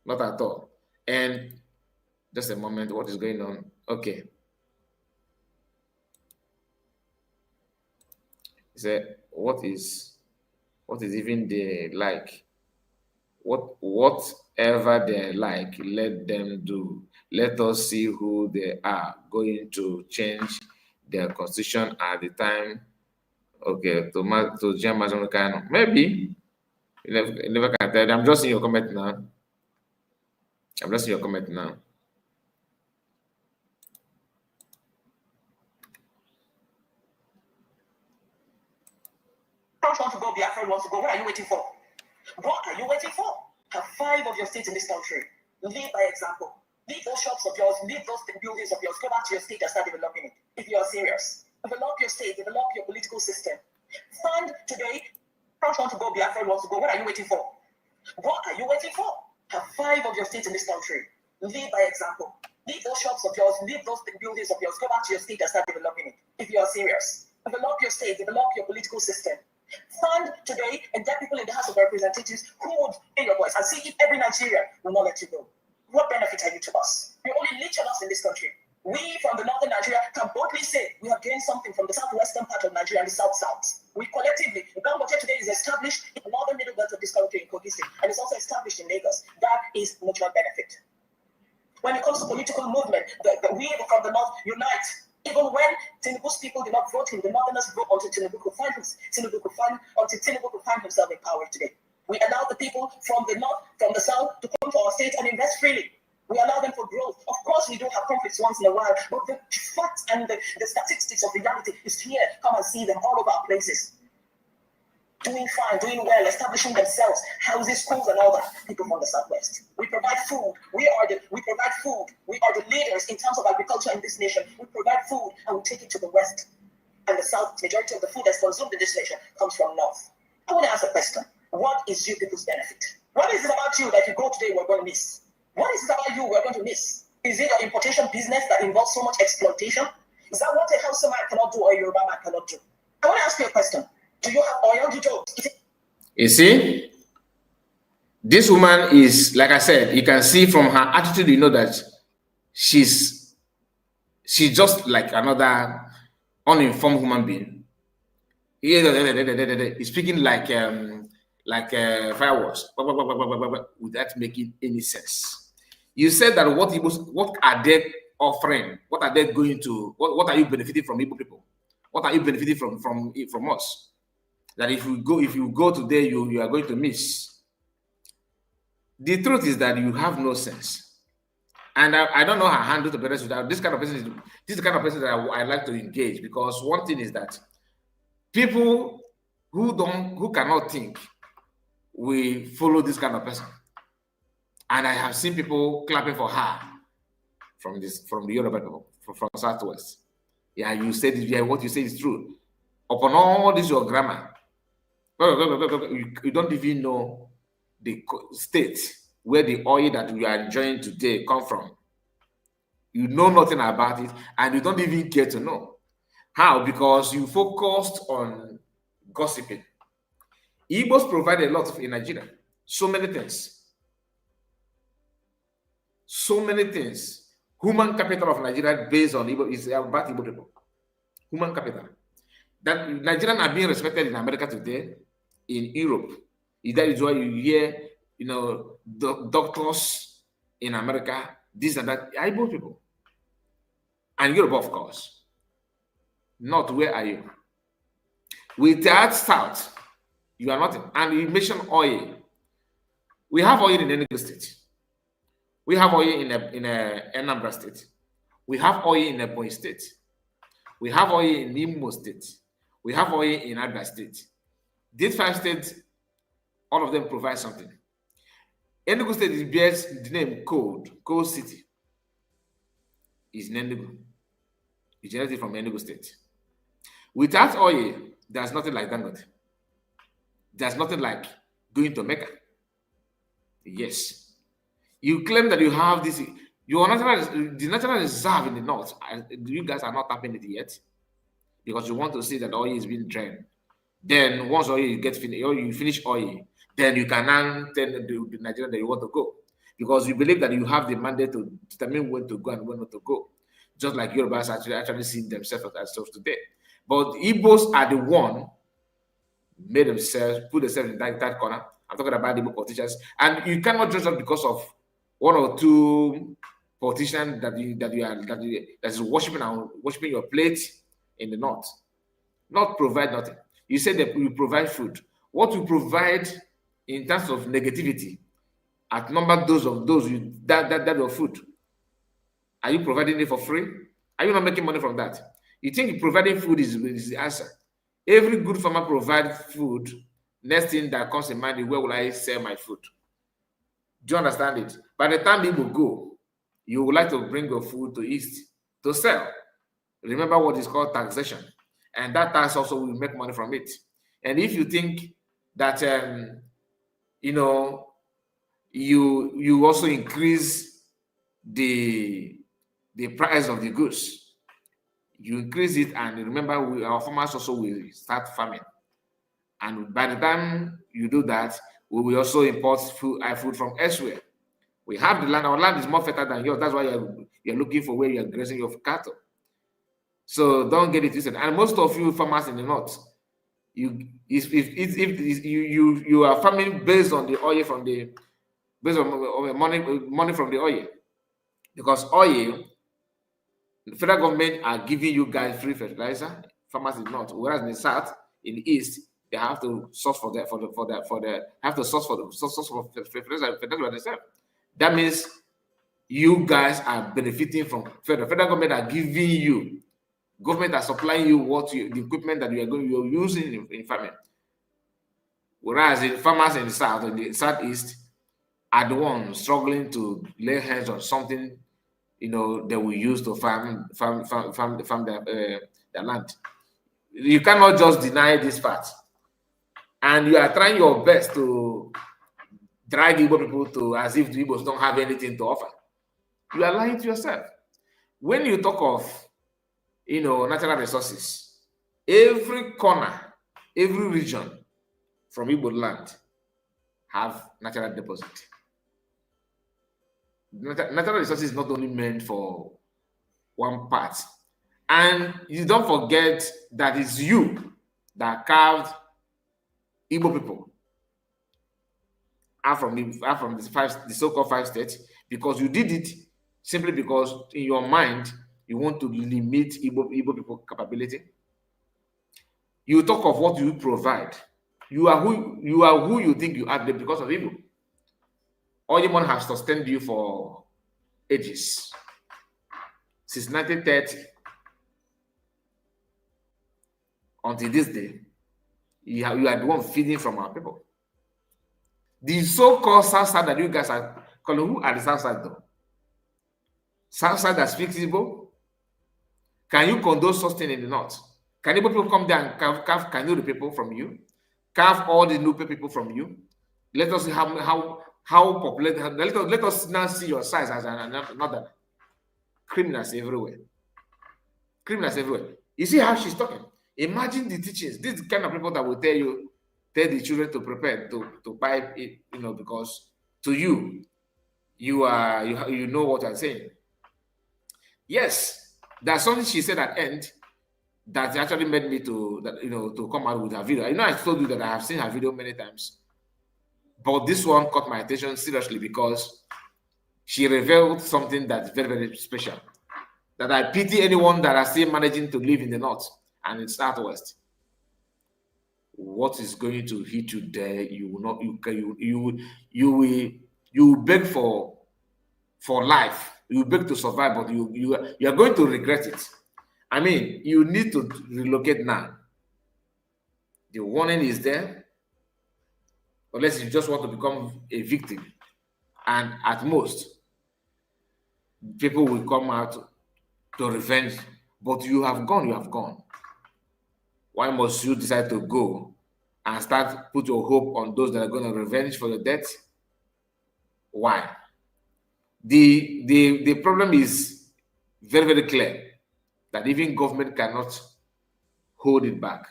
Not at all. And just a moment, what is going on? Okay. He said, what is even they like? Whatever they like, let them do. Let us see who they are going to change their constitution at the time. Okay, to James Kanu. Maybe. You never can tell. I'm just in your comment now. Don't want to go, Biafra wants to go. What are you waiting for? What are you waiting for? Have 5 of your states in this country. Lead by example. Leave those shops of yours, leave those buildings of yours, go back to your state and start developing it. If you are serious. Develop your state, develop your political system. Fund today. Don't want to go, Biafra wants to go. What are you waiting for? What are you waiting for? Have 5 of your states in this country. Lead by example. Leave those shops of yours, leave those buildings of yours, go back to your state and start developing it. If you are serious. Develop your state, develop your political system. Fund today and get people in the House of Representatives who would hear your voice and see if every Nigerian will not let you go. What benefit are you to us? You only leech on us in this country. We from the northern Nigeria can boldly say we have gained something from the southwestern part of Nigeria and the south-south. We collectively, Uganda today is established in the northern middle belt of this country in Kogi State, and it's also established in Lagos. That is mutual benefit. When it comes to political movement, we from the north unite. Even when Tinubu's people did not vote him, the northerners vote until Tinubu could find himself in power today. We allow the people from the north, from the south, to come to our state and invest freely. We allow them for growth. Of course, we do have conflicts once in a while, but the facts and the statistics of reality is here. Come and see them all over our places. Doing fine, doing well, establishing themselves, houses, schools, and all that. People from the southwest. We provide food. We provide food. We are the leaders in terms of agriculture in this nation. We provide food and we take it to the west. And the south, majority of the food that's consumed in this nation comes from north. I want to ask a question. What is you people's benefit? What is it about you that if you go today we're going to miss? What is it about you we're going to miss? Is it your importation business that involves so much exploitation? Is that what a Hausa man cannot do or a Yoruba man cannot do? I want to ask you a question. Do you have oil? You see, this woman is, like I said, you can see from her attitude, you know that she's just like another uninformed human being. He's speaking like fireworks without making any sense. You said that what are they offering? What are they going to? What are you benefiting from Igbo people? What are you benefiting from us? That if you go today, you are going to miss. The truth is that you have no sense, and I don't know how to handle the person. This kind of person is the kind of person that I like to engage, because one thing is that people who cannot think will follow this kind of person, and I have seen people clapping for her from the Yoruba people from Southwest. Yeah, you said it. Yeah, what you say is true. Upon all this, your grammar. You don't even know the state where the oil that we are enjoying today come from. You know nothing about it, and you don't even care to know. How? Because you focused on gossiping. Igbos provide a lot in Nigeria. So many things. Human capital of Nigeria based on Igbo is about Igbo people. Human capital. That Nigerians are being respected in America today, in Europe. That is why you hear, the doctors in America, these and that, Igbo people. And Europe, of course. Not where are you? Without South, you are nothing. And you mentioned oil. We have oil in Enugu State. We have oil in Anambra State. We have oil in Ebonyi State. We have oil in Imo State. We have oil in Abia State. These 5 states, all of them provide something. Enugu State bears the name Cold City. Is in Enugu. It's generated from Enugu State. Without oil, there's nothing like Dangote. There's nothing like going to Mecca. Yes. You claim that you have this, the natural reserve in the north, you guys are not tapping it yet because you want to see that oil is being drained. Then once oil gets finished, or you finish oil, then you can now tell the Nigerian that you want to go because you believe that you have the mandate to determine when to go and when not to go. Just like Yorubas actually see themselves as of today. But Igbos are the one made themselves, put themselves in that corner. I'm talking about Igbo politicians. And you cannot judge them because of 1 or 2 politicians that is worshiping your plate in the north. Not provide nothing. You said that we provide food. What we provide in terms of negativity, outnumber those that of food. Are you providing it for free? Are you not making money from that? You think providing food is the answer? Every good farmer provides food. Next thing that comes in mind is where will I sell my food? Do you understand it? By the time people go, you would like to bring your food to East to sell. Remember what is called taxation. And that tax also will make money from it. And if you think that, you also increase the price of the goods, you increase it, and remember, our farmers also will start farming. And by the time you do that, we will also import food from elsewhere. We have the land. Our land is more fertile than yours. That's why you're looking for where you're grazing your cattle. So don't get it twisted. And most of you farmers in the north, you are farming based on the oil based on money from the oil, because oil, the federal government are giving you guys free fertilizer. Farmers in the north, whereas in the south, in the east, they have to source for fertilizer themselves. That means you guys are benefiting from the federal government are giving you. Government are supplying you the equipment that you're using in farming. Whereas the farmers in the south, in the southeast, are the ones struggling to lay hands on something, they will use to farm their land. You cannot just deny this fact. And you are trying your best to drag Igbo people to as if the Igbos don't have anything to offer. You are lying to yourself. When you talk of natural resources, every corner, every region from Igbo land have natural deposit. Natural resources is not only meant for one part. And you don't forget that it's you that carved Igbo people out from the so-called 5 states, because you did it simply because in your mind you want to limit Igbo people capability. You talk of what you provide. You are who you think you are because of Igbo. Oyemon has sustained you for ages. Since 1930 until this day, you are the one feeding from our people. The so-called South Side that you guys are calling, who are the South Side though? South Side that speaks Igbo? Can you condone such thing in the north? Can Igbo people come there and carve Kanu people from you? Carve all the Nupe people from you? Let us see how populated. Let us now see your size as another. Criminals everywhere. Criminals everywhere. You see how she's talking? Imagine the teachings. This is the kind of people that will tell the children to prepare to buy it, because to you know what I'm saying. Yes, there's something she said at end that actually made me to come out with her video. I told you that I have seen her video many times, but this one caught my attention seriously because she revealed something that's very, very special. That I pity anyone that are still managing to live in the north and in southwest. what is going to hit you there, you will not, you will beg for life. You beg to survive, but you are going to regret it. I mean, you need to relocate now. The warning is there, unless you just want to become a victim. And at most, people will come out to revenge. But you have gone, you have gone. Why must you decide to go and start put your hope on those that are going to revenge for your death? Why? The problem is very, very clear that even government cannot hold it back.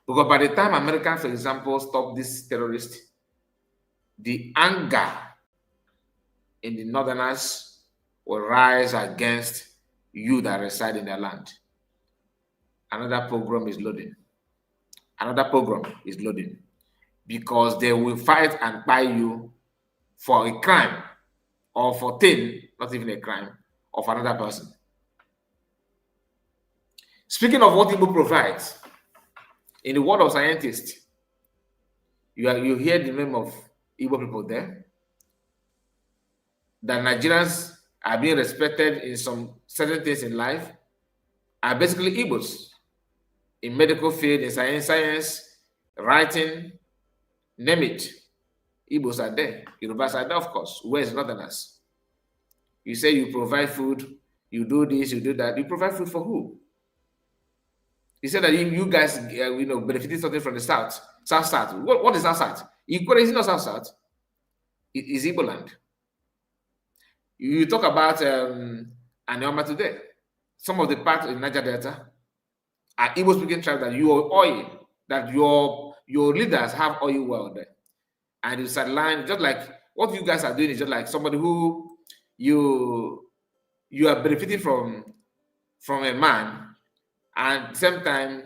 Because by the time America, for example, stop this terrorist, the anger in the northerners will rise against you that reside in their land. Another pogrom is loading. Another pogrom is loading. Because they will fight and buy you for a crime or for thing, not even a crime, of another person. Speaking of what Igbo provides, in the world of scientists, you hear the name of Igbo people there. That Nigerians are being respected in some certain things in life are basically Igbos. In medical field, in science, writing, name it. Igbos are there. Yorubas are there, of course. Where is Northerners? You say you provide food, you do this, you do that. You provide food for who? You said that you guys, benefited something from the South. South. What is South? Is it not South? It is Igbo land. You talk about Anioma today. Some of the parts in Niger Delta are Igbo speaking tribes that your oil, that your leaders have oil well there. And you sideline, just like what you guys are doing is just like somebody who you are benefiting from a man, and at the same time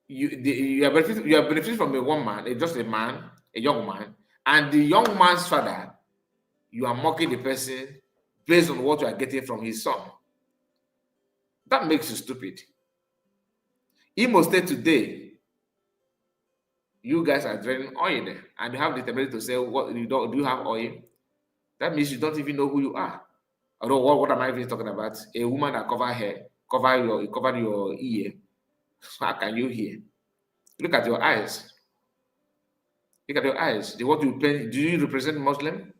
you are benefiting from a woman, just a man, a young man, and the young man's father, you are mocking the person based on what you are getting from his son. That makes you stupid. Imo State today, you guys are draining oil there, and you have the ability to say, "What do you have oil?" That means you don't even know who you are. Although, what am I even talking about? A woman that cover your ear. How can you hear? Look at your eyes. Look at your eyes. What you paint? Do you represent Muslim?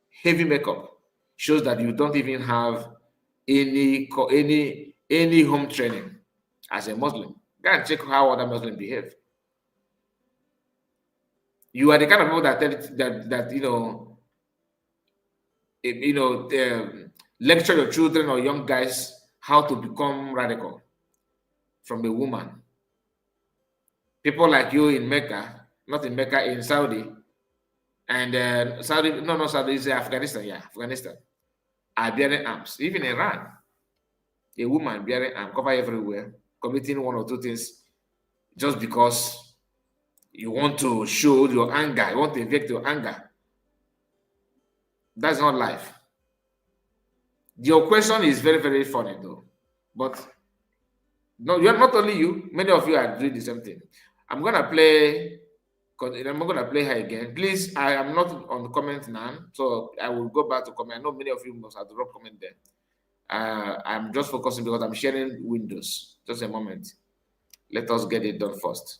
Heavy makeup shows that you don't even have any home training as a Muslim. Go and check how other Muslims behave. You are the kind of people that lecture your children or young guys how to become radical from a woman. People like you in Mecca, not in Mecca, in Saudi, and Saudi, not Saudi, it's Afghanistan, Afghanistan, are bearing arms. Even Iran, a woman bearing arms, cover everywhere, committing one or two things just because you want to show your anger, you want to inject your anger. That's not life. Your question is very, very funny though. But no, you're not only you, many of you are doing the same thing. I'm gonna play her again. Please, I am not on the comment now, so I will go back to comment. I know many of you must have dropped comment there. I'm just focusing because I'm sharing windows. Just a moment. Let us get it done first.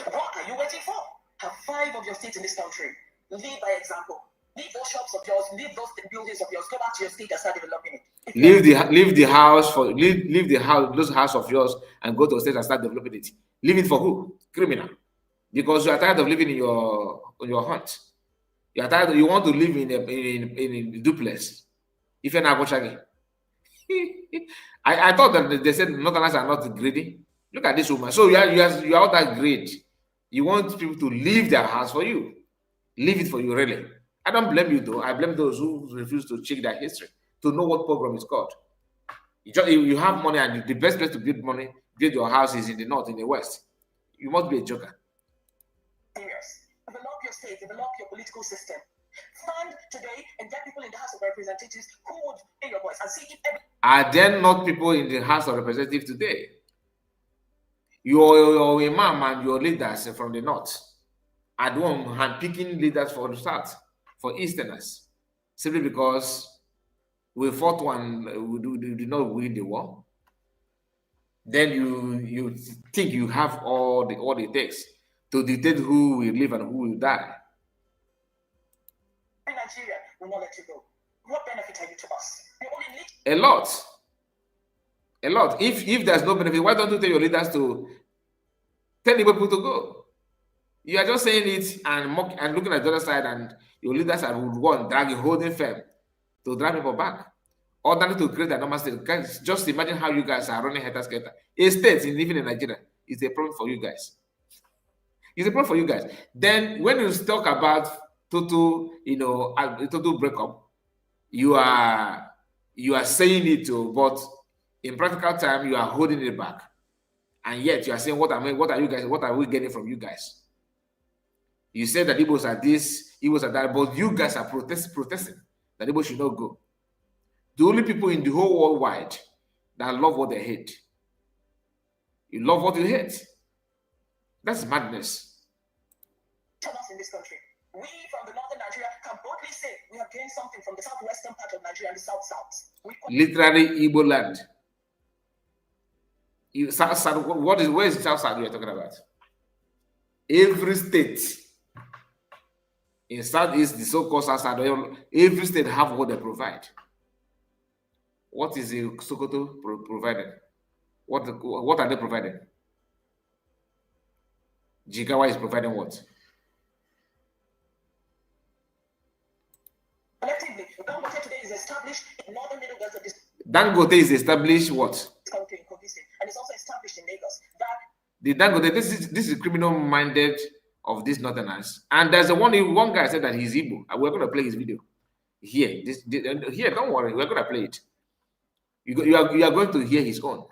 What are you waiting for? Have 5 of your states in this country. Lead by example. Leave those shops of yours, leave those buildings of yours, go back to your state and start developing it. Leave the house those house of yours and go to a state and start developing it. Leave it for who? Criminal. Because you are tired of living in your hunt. You are tired. You want to live in a duplex. If you're not watching, I thought that they said Northerners are not greedy. Look at this woman. So you are all that great. You want people to leave their house for you. Leave it for you, really. I don't blame you though. I blame those who refuse to check their history to know what program is called. You have money, and the best place to build your house is in the north, in the west. You must be a joker. Yes. Develop your state, develop your political system. Stand today and get people in the House of Representatives who would hear your voice and see if every. Are there not people in the House of Representatives today? Your imam and your leaders from the north are the one handpicking leaders for the south, for easterners, simply because we fought one, we did not win the war. Then you think you have all it takes to dictate who will live and who will die. Nigeria will not let you go. What benefit are you to us? A lot. A lot. If there's no benefit, why don't you tell your leaders to tell the people to go? You are just saying it and mock and looking at the other side, and your leaders are would go and drag a holding firm to drag people back. Or than to create a normal state. Just imagine how you guys are running head skater. A state living in Nigeria is a problem for you guys. It's a problem for you guys. Then when you talk about total, total breakup, you are saying it too, but in practical time you are holding it back, and yet you are saying, what are you guys? What are we getting from you guys? You said that Igbos are this, Igbos are that, but you guys are protesting that Igbos should not go. The only people in the whole world wide that love what they hate. You love what you hate. That's madness. In this country, we from the northern Nigeria can boldly say we have gained something from the southwestern part of Nigeria and the south. Literally Igbo land. South, where is the south side we are talking about? Every state in southeast, the so-called south side, every state have what they provide. What is the Sokoto providing? What are they providing? Jigawa is providing what? Collectively, Dangote today is established in northern Middle Delta district. Dangote is established what? And it's also established in Lagos. The Dangote, this is criminal-minded of these northerners. And there's one guy said that he's Igbo. We're going to play his video here. Here, don't worry, we're going to play it. You are going to hear his own.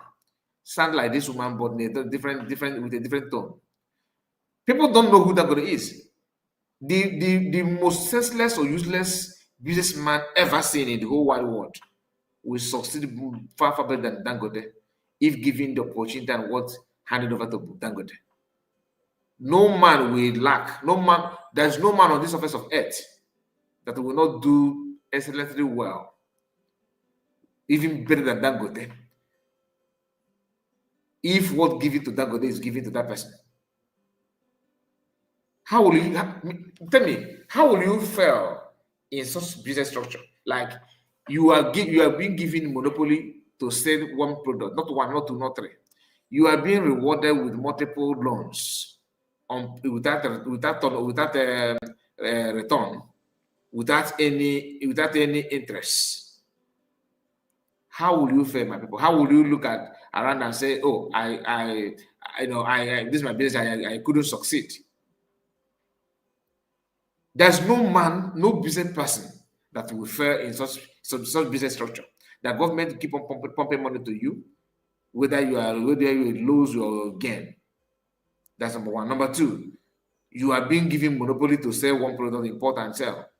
Sound like this woman, but different with a different tone. People don't know who Dangote is. The most senseless or useless businessman ever seen in the whole wide world will succeed far better than Dangote if given the opportunity and what handed over to Dangote. No man will lack. There's no man on this surface of earth that will not do excellently well, even better than Dangote, if what given to Dangote is given to that person. How will you tell me? How will you fail in such business structure? Like you are being given monopoly to sell one product, not one, not two, not three. You are being rewarded with multiple loans without return, without any interest. How will you fail, my people? How will you look around and say, "Oh, I this is my business. I couldn't succeed." There's no man, no business person that will fail in such business structure. The government keep on pumping money to you, whether you lose or gain. That's number one. Number two, you are being given monopoly to sell one product, import and sell.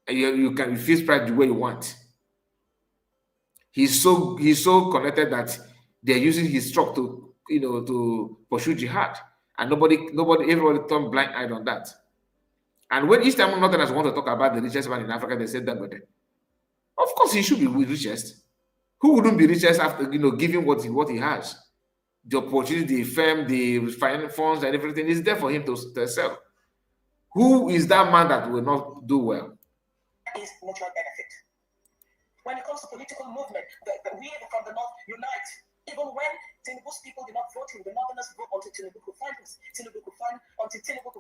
And you can fix price the way you want. He's so connected that they're using his truck to pursue jihad, and everybody turn blind eye on that. And when each time Northerners want to talk about the richest man in Africa, they say Dangote. Of course, he should be the richest. Who wouldn't be richest after giving what he has? The opportunity, the firm, the finance funds, and everything is there for him to sell. Who is that man that will not do well? Is mutual benefit. When it comes to political movement, we from the north unite. Even when Tinubu's people did not vote him, the Northerners vote until Tinubu could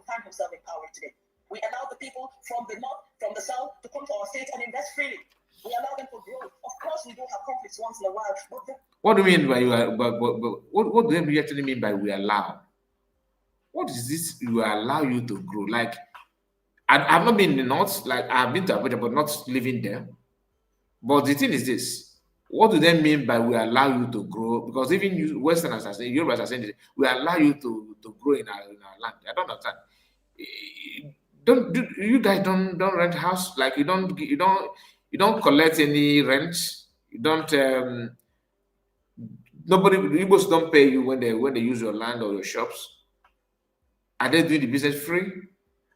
find himself in power today. We allow the people from the north, from the south, to come to our state and invest freely. We allow them to grow. Of course, we do have conflicts once in a while. What do you mean by what do you actually mean by we allow? What is this? We allow you to grow. Like I've not been in the north. Like I've been to Abuja, but not living there. But the thing is this: what do they mean by we allow you to grow? Because even you Westerners are saying, Yorubas are saying, we allow you to grow in our land. I don't understand. You guys don't rent house, like you don't collect any rent. You don't nobody Igbos don't pay you when they use your land or your shops. Are they doing the business free?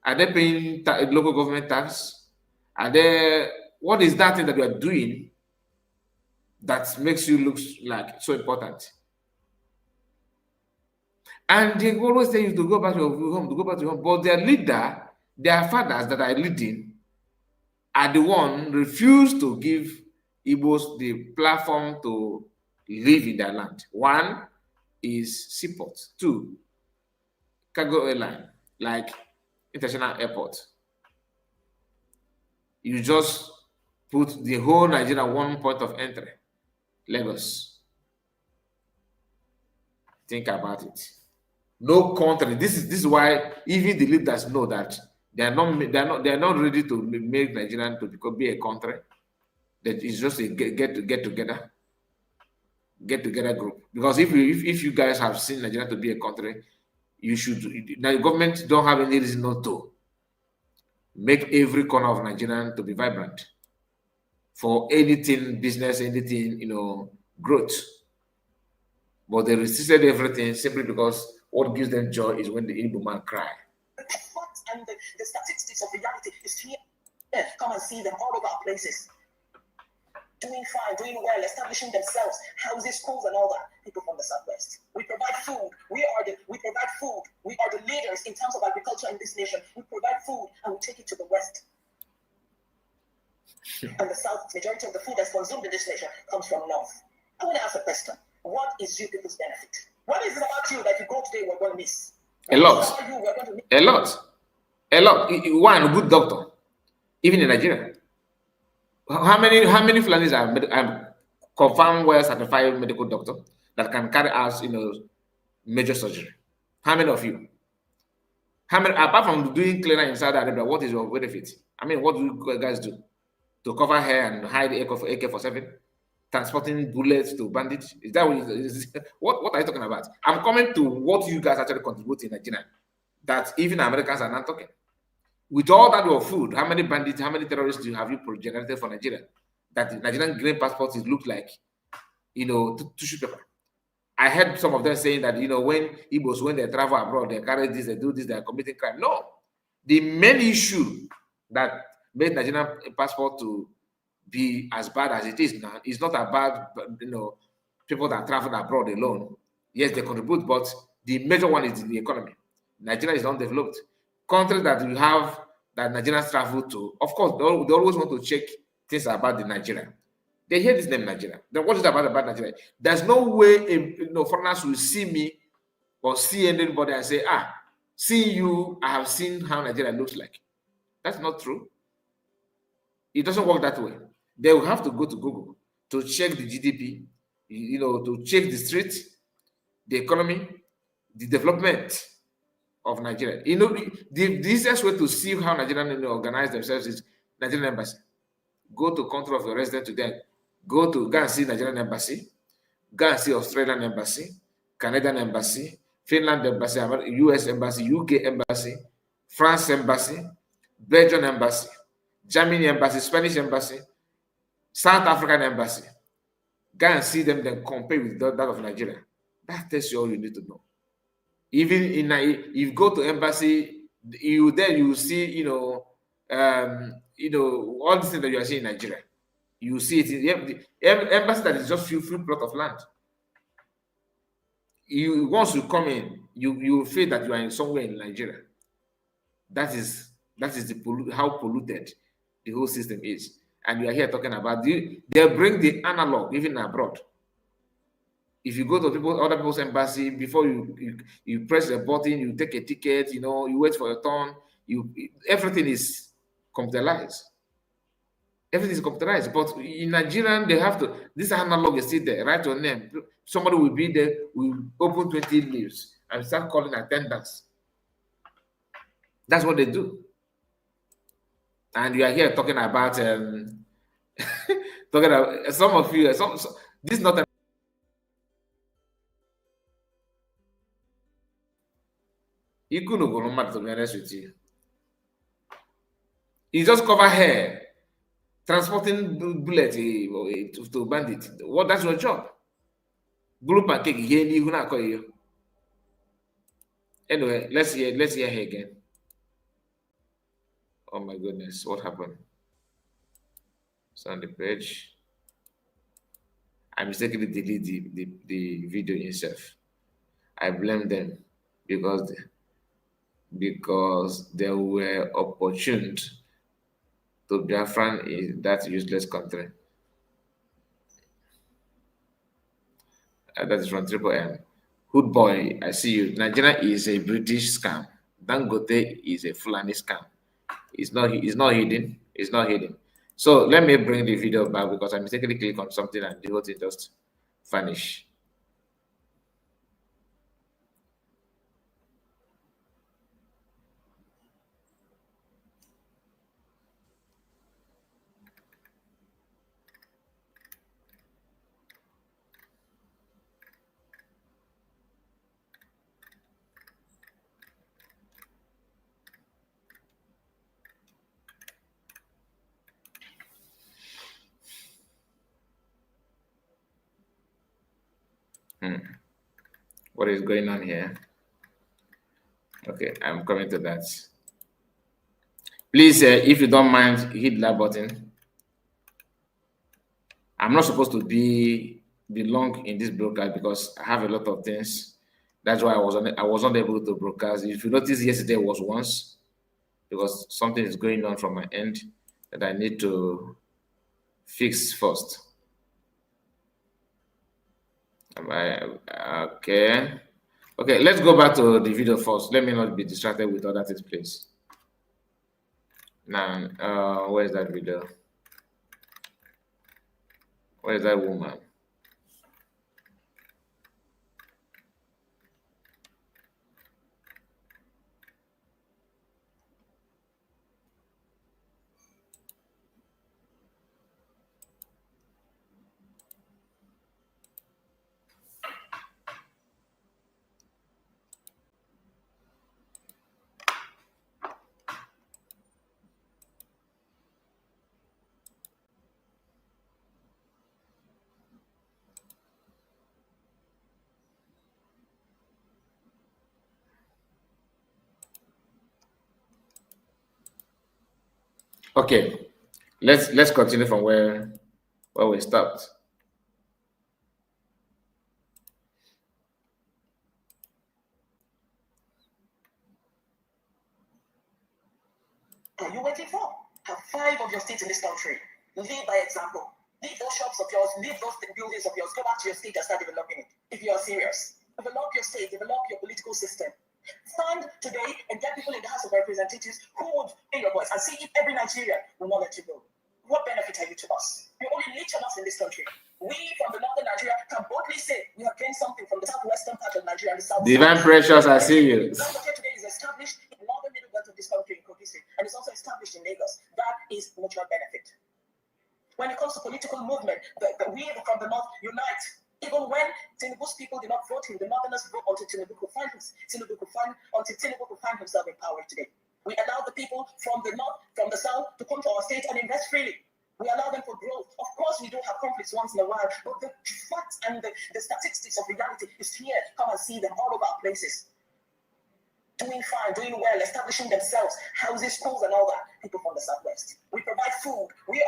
Are they paying local government tax? Are they what is that thing that you are doing that makes you look like so important? And they always tell you to go back to your home, to go back to your home. But their leader, their fathers that are leading, are the one refuse to give Igbos the platform to live in their land. One is seaport. Two, cargo airline, like international airport. You just put the whole Nigeria one point of entry, Lagos. Think about it. No country. This is why even the leaders know that they are not ready to make Nigeria to be a country. That is just a get together group. Because if you guys have seen Nigeria to be a country, you should. Now the government don't have any reason not to make every corner of Nigeria to be vibrant for anything business, anything growth. But they resisted everything simply because what gives them joy is when the Igbo man cry. And the statistics of reality is here. Come and see them all over our places. Doing fine, doing well, establishing themselves, houses, schools, and all that. People from the Southwest. We provide food. We provide food. We are the leaders in terms of agriculture in this nation. We provide food and we take it to the West. And the South, majority of the food that's consumed in this nation comes from North. I want to ask a question. What is you people's benefit? What is it about you that if you go today, we're going to miss? A lot. One, good doctor, even in Nigeria. How many Fulanis are confirmed well certified medical doctor that can carry out major surgery? How many of you? How many, apart from doing cleaner in Saudi Arabia, what is your benefit? I mean, what do you guys do to cover hair and hide AK-47? Transporting bullets to bandits? Is that what are you talking about? I'm coming to what you guys actually contribute in Nigeria that even Americans are not talking. With all that your food, how many bandits, how many terrorists have you generated for Nigeria? That the Nigerian green passports look like, tissue paper. I heard some of them saying that, when Igbos, when they travel abroad, they carry this, they do this, they are committing crime. No. The main issue that made Nigerian passport to be as bad as it is now is not about, people that travel abroad alone. Yes, they contribute, but the major one is the economy. Nigeria is undeveloped. Countries that you have that Nigerians travel to, of course, they always want to check things about the Nigeria. They hear this name Nigeria. Then what is about Nigeria? There's no way foreigners will see me or see anybody and say, see you, I have seen how Nigeria looks like. That's not true. It doesn't work that way. They will have to go to Google to check the GDP, to check the street, the economy, the development of Nigeria. The easiest way to see how Nigerians organize themselves is Nigerian embassy. Go to country of your resident today. Go and see Nigerian embassy. Go and see Australian embassy, Canadian embassy, Finland embassy, US embassy, UK embassy, France embassy, Belgian embassy, Germany embassy, Spanish embassy, South African embassy. Go and see them, then compare with that of Nigeria. That tells you all you need to know. Even if you go to embassy, you see, all the things that you are seeing in Nigeria. You see it in the embassy that is just free plot of land. Once you come in, you feel that you are in somewhere in Nigeria. That is how polluted the whole system is. And you are here talking about they bring the analog even abroad. If you go to other people's embassy, before you press the button, you take a ticket, you wait for your turn. Everything is computerized. Everything is computerized. But in Nigeria, they have to. This analog is still there. Write your name. Somebody will be there. Will open 20 leaves and start calling attendants. That's what they do. And you are here talking about some of you. This is not. You couldn't go no matter, to be honest with you. He just cover hair, transporting bullet to bandit. What? That's your job. Blue pancake. Anyway, let's hear her again. Oh my goodness, what happened? It's on the page. I mistakenly delete the video itself. I blame them because they were opportune to Biafran in that useless country. That is from Triple M. Hood boy, I see you. Nigeria is a British scam. Dangote is a Fulani scam. It's not hidden. It's not hidden. So let me bring the video back because I mistakenly click on something and the whole thing just vanish. What is going on here? Okay, I'm coming to that. Please, if you don't mind, hit that button. I'm not supposed to be long in this broadcast because I have a lot of things. That's why I wasn't able to broadcast. If you notice, yesterday was once because something is going on from my end that I need to fix first. Okay. Okay, let's go back to the video first. Let me not be distracted with other things, please. Now, where's that video? Where's that woman? Okay, let's continue from where we stopped. What are you waiting for? Have 5 of your states in this country. Lead by example. Leave those shops of yours, leave those buildings of yours, go back to your state and start developing it. If you are serious, develop your state, develop your political system. Stand today and get people in the House of Representatives who would pay your voice and see if every Nigerian will not let you go. What benefit are you to us? You only leech on us in this country. We from the northern Nigeria can boldly say we have gained something from the southwestern part of Nigeria and the south. Divine Precious, I see you. Dangote today is established in the northern middle belt of this country in Kogi State, and it's also established in Lagos. That is mutual benefit. When it comes to political movement, we from the north unite. Even when Tinubu's people did not vote him, the northerners vote until Tinubu could find himself in power today. We allow the people from the north, from the south, to come to our state and invest freely. We allow them for growth. Of course, we do have conflicts once in a while, but the facts and the statistics of reality is here. Come and see them all over our places. Doing fine, doing well, establishing themselves, houses, schools, and all that. People from the southwest. We provide food. We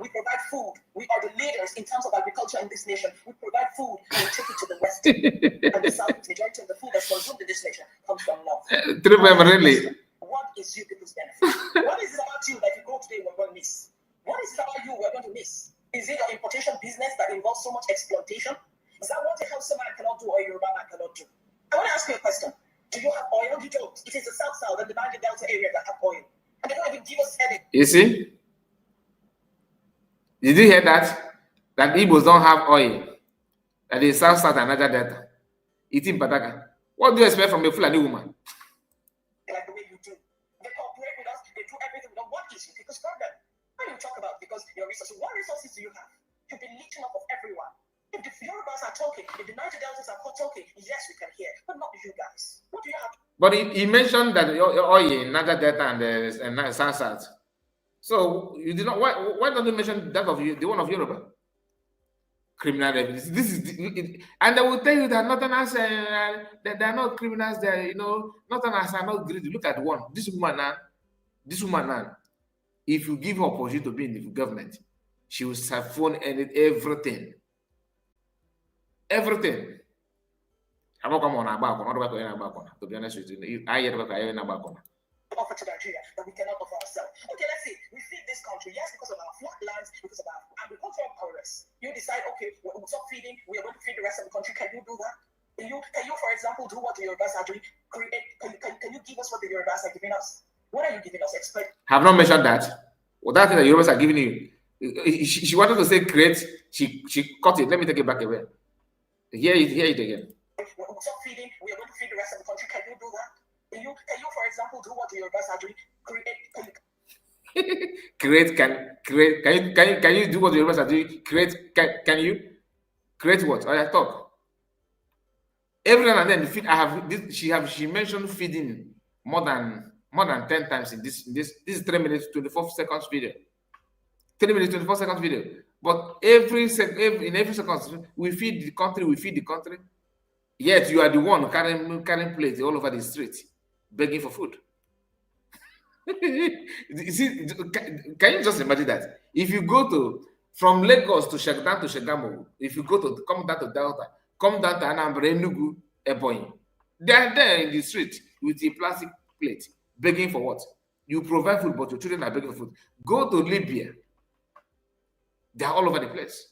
provide food. We are the leaders in terms of agriculture in this nation. We provide food and we take it to the west. And the south, majority of the food that's consumed in this nation comes from north. Really? What is you people's benefit? What is it about you that you go today we're going to miss? What is it about you we're going to miss? Is it your importation business that involves so much exploitation? Is that what a Hausa man cannot do or a Yoruba man cannot do? I want to ask you a question. Do you have oil? You don't. It is the South and the Niger Delta area that have oil. And they don't even give us headache. You see? Did you hear that? That Igbos don't have oil. That the South and Niger Delta. Eating Badaka. What do you expect from a Fulani woman? Like the way you do. They cooperate with us. They do everything. Now, what is your people's problem? When you talk about because your resources, what resources do you have? You've been leeching off of everyone. If the Yorubas are talking, if the Niger Deltas are talking, yes, we can hear, but not you guys. What do you have? But he mentioned that oil in Niger Delta and South. So you did not. Why don't you mention that of you, the one of Yoruba? Criminal revenue. This is and they will tell you that Northerners that they are not criminals. They are, Northerners are not greedy. Look at one. This woman now. If you give her opportunity to be in the government, she will siphon everything. Everything. I'm not coming on a back on. To be honest with you, I hear about offer to Nigeria that we cannot offer ourselves. Okay, let's see. We feed this country, yes, because of our flat lands, because of our agricultural prowess. You decide, okay, we'll stop feeding, we are going to feed the rest of the country. Can you do that? Can you, for example, do what the Yorubas are doing? Can you give us what the Yorubas are giving us? What are you giving us? Have not mentioned that. Well, that thing that Yorubas are giving you. She wanted to say create. She cut it. Let me take it back away. Hear it again. We'll stop feeding, we are going to feed the rest of the country. Can you do that? Can you, for example, do what the Yorubas are doing? Can you do what the Yorubas are doing? Can you create what? I talk. Every now and then, feed. She mentioned feeding more than 10 times in this is 3 minutes 24 seconds video. 3 minutes 24 seconds video. But in every second, we feed the country. Yet you are the one carrying plates all over the street, begging for food. See, can you just imagine that? If you go from Lagos to Shagamu, if you come down to Delta, come down to Anambra, Enugu, Ebonyi, they are there in the street with a plastic plate, begging for what? You provide food, but your children are begging for food. Go to Libya, they are all over the place.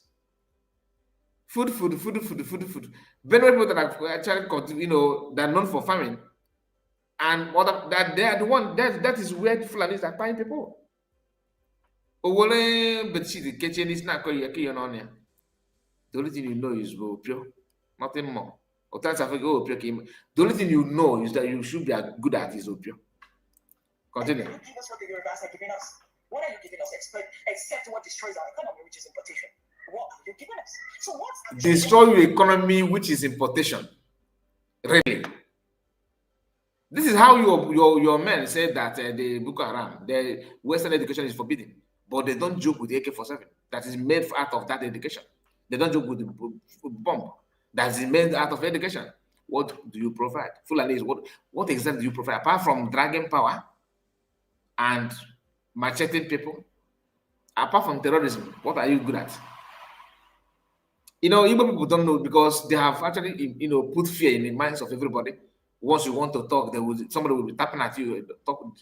Food. Benue people that are actually, they're known for farming. And that they are the one that is where the Fulanis are buying people. The only thing you know is pure, nothing more. The only thing you know is that you should be good at is pure. Continue. Can you give us what the Yorubas are giving us? What are you giving us? Except what destroys our economy, which is importation. What are you giving us? So what's destroy your economy, which is importation? Really? This is how your men said that the Boko Haram, the Western education is forbidden, but they don't joke with the AK-47 that is made out of that education. They don't joke with the bomb that is made out of education. What do you provide? Fulani is what exactly do you provide apart from dragging power and macheting people? Apart from terrorism, what are you good at? Igbo people don't know because they have actually, put fear in the minds of everybody. Once you want to talk, somebody will be tapping at you. Talk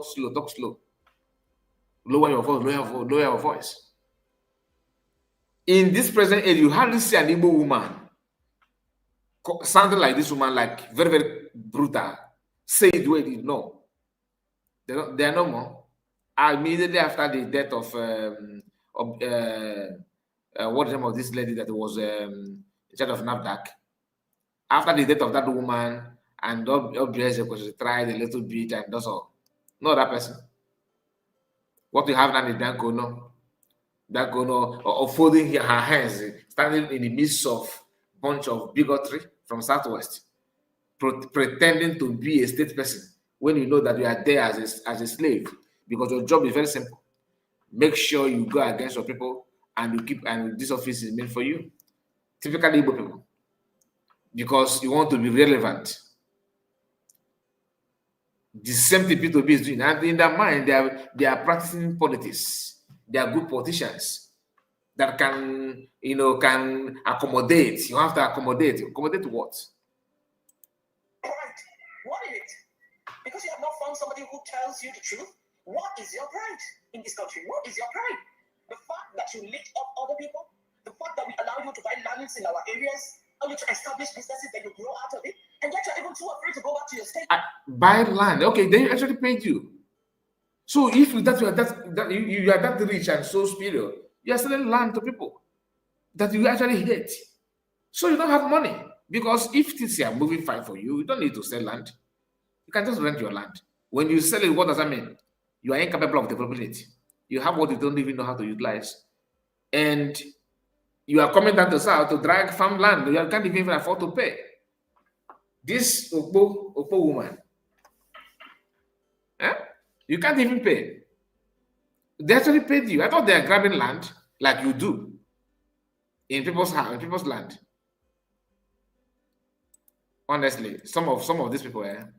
slow. Lower your voice. In this present age, you hardly see an Igbo woman sounding like this woman, like very, very brutal. Say it the way they know. They are no more. Immediately after the death of what the name of this lady that was in charge of NAFDAC. After the death of that woman, and obviously was tried a little bit, and that's all. No that person. What we have now is that Gono, or folding her hands, standing in the midst of a bunch of bigotry from Southwest, pretending to be a state person when you know that you are there as a slave, because your job is very simple. Make sure you go against your people, and this office is meant for you. Typically Igbo people, because you want to be relevant. The same thing P2B is doing, and in their mind, they are practicing politics. They are good politicians that can accommodate. You have to accommodate. Accommodate what? Pride. What is it? Because you have not found somebody who tells you the truth. What is your pride in this country? What is your pride? The fact that you lift up other people, the fact that we allow you to buy lands in our areas, allow you to establish businesses that you grow out of it, and yet you're even too afraid to go back to your state. Buy land, okay? They actually paid you. So if you are that rich and so superior, you are selling land to people that you actually hate. So you don't have money, because if things are moving fine for you, you don't need to sell land. You can just rent your land. When you sell it, what does that mean? You are incapable of developing it. You have what you don't even know how to utilize. And you are coming down to south to drag farmland. You can't even afford to pay. This Opo woman, you can't even pay. They actually paid you. I thought they are grabbing land like you do in people's house, in people's land. Honestly, some of these people, And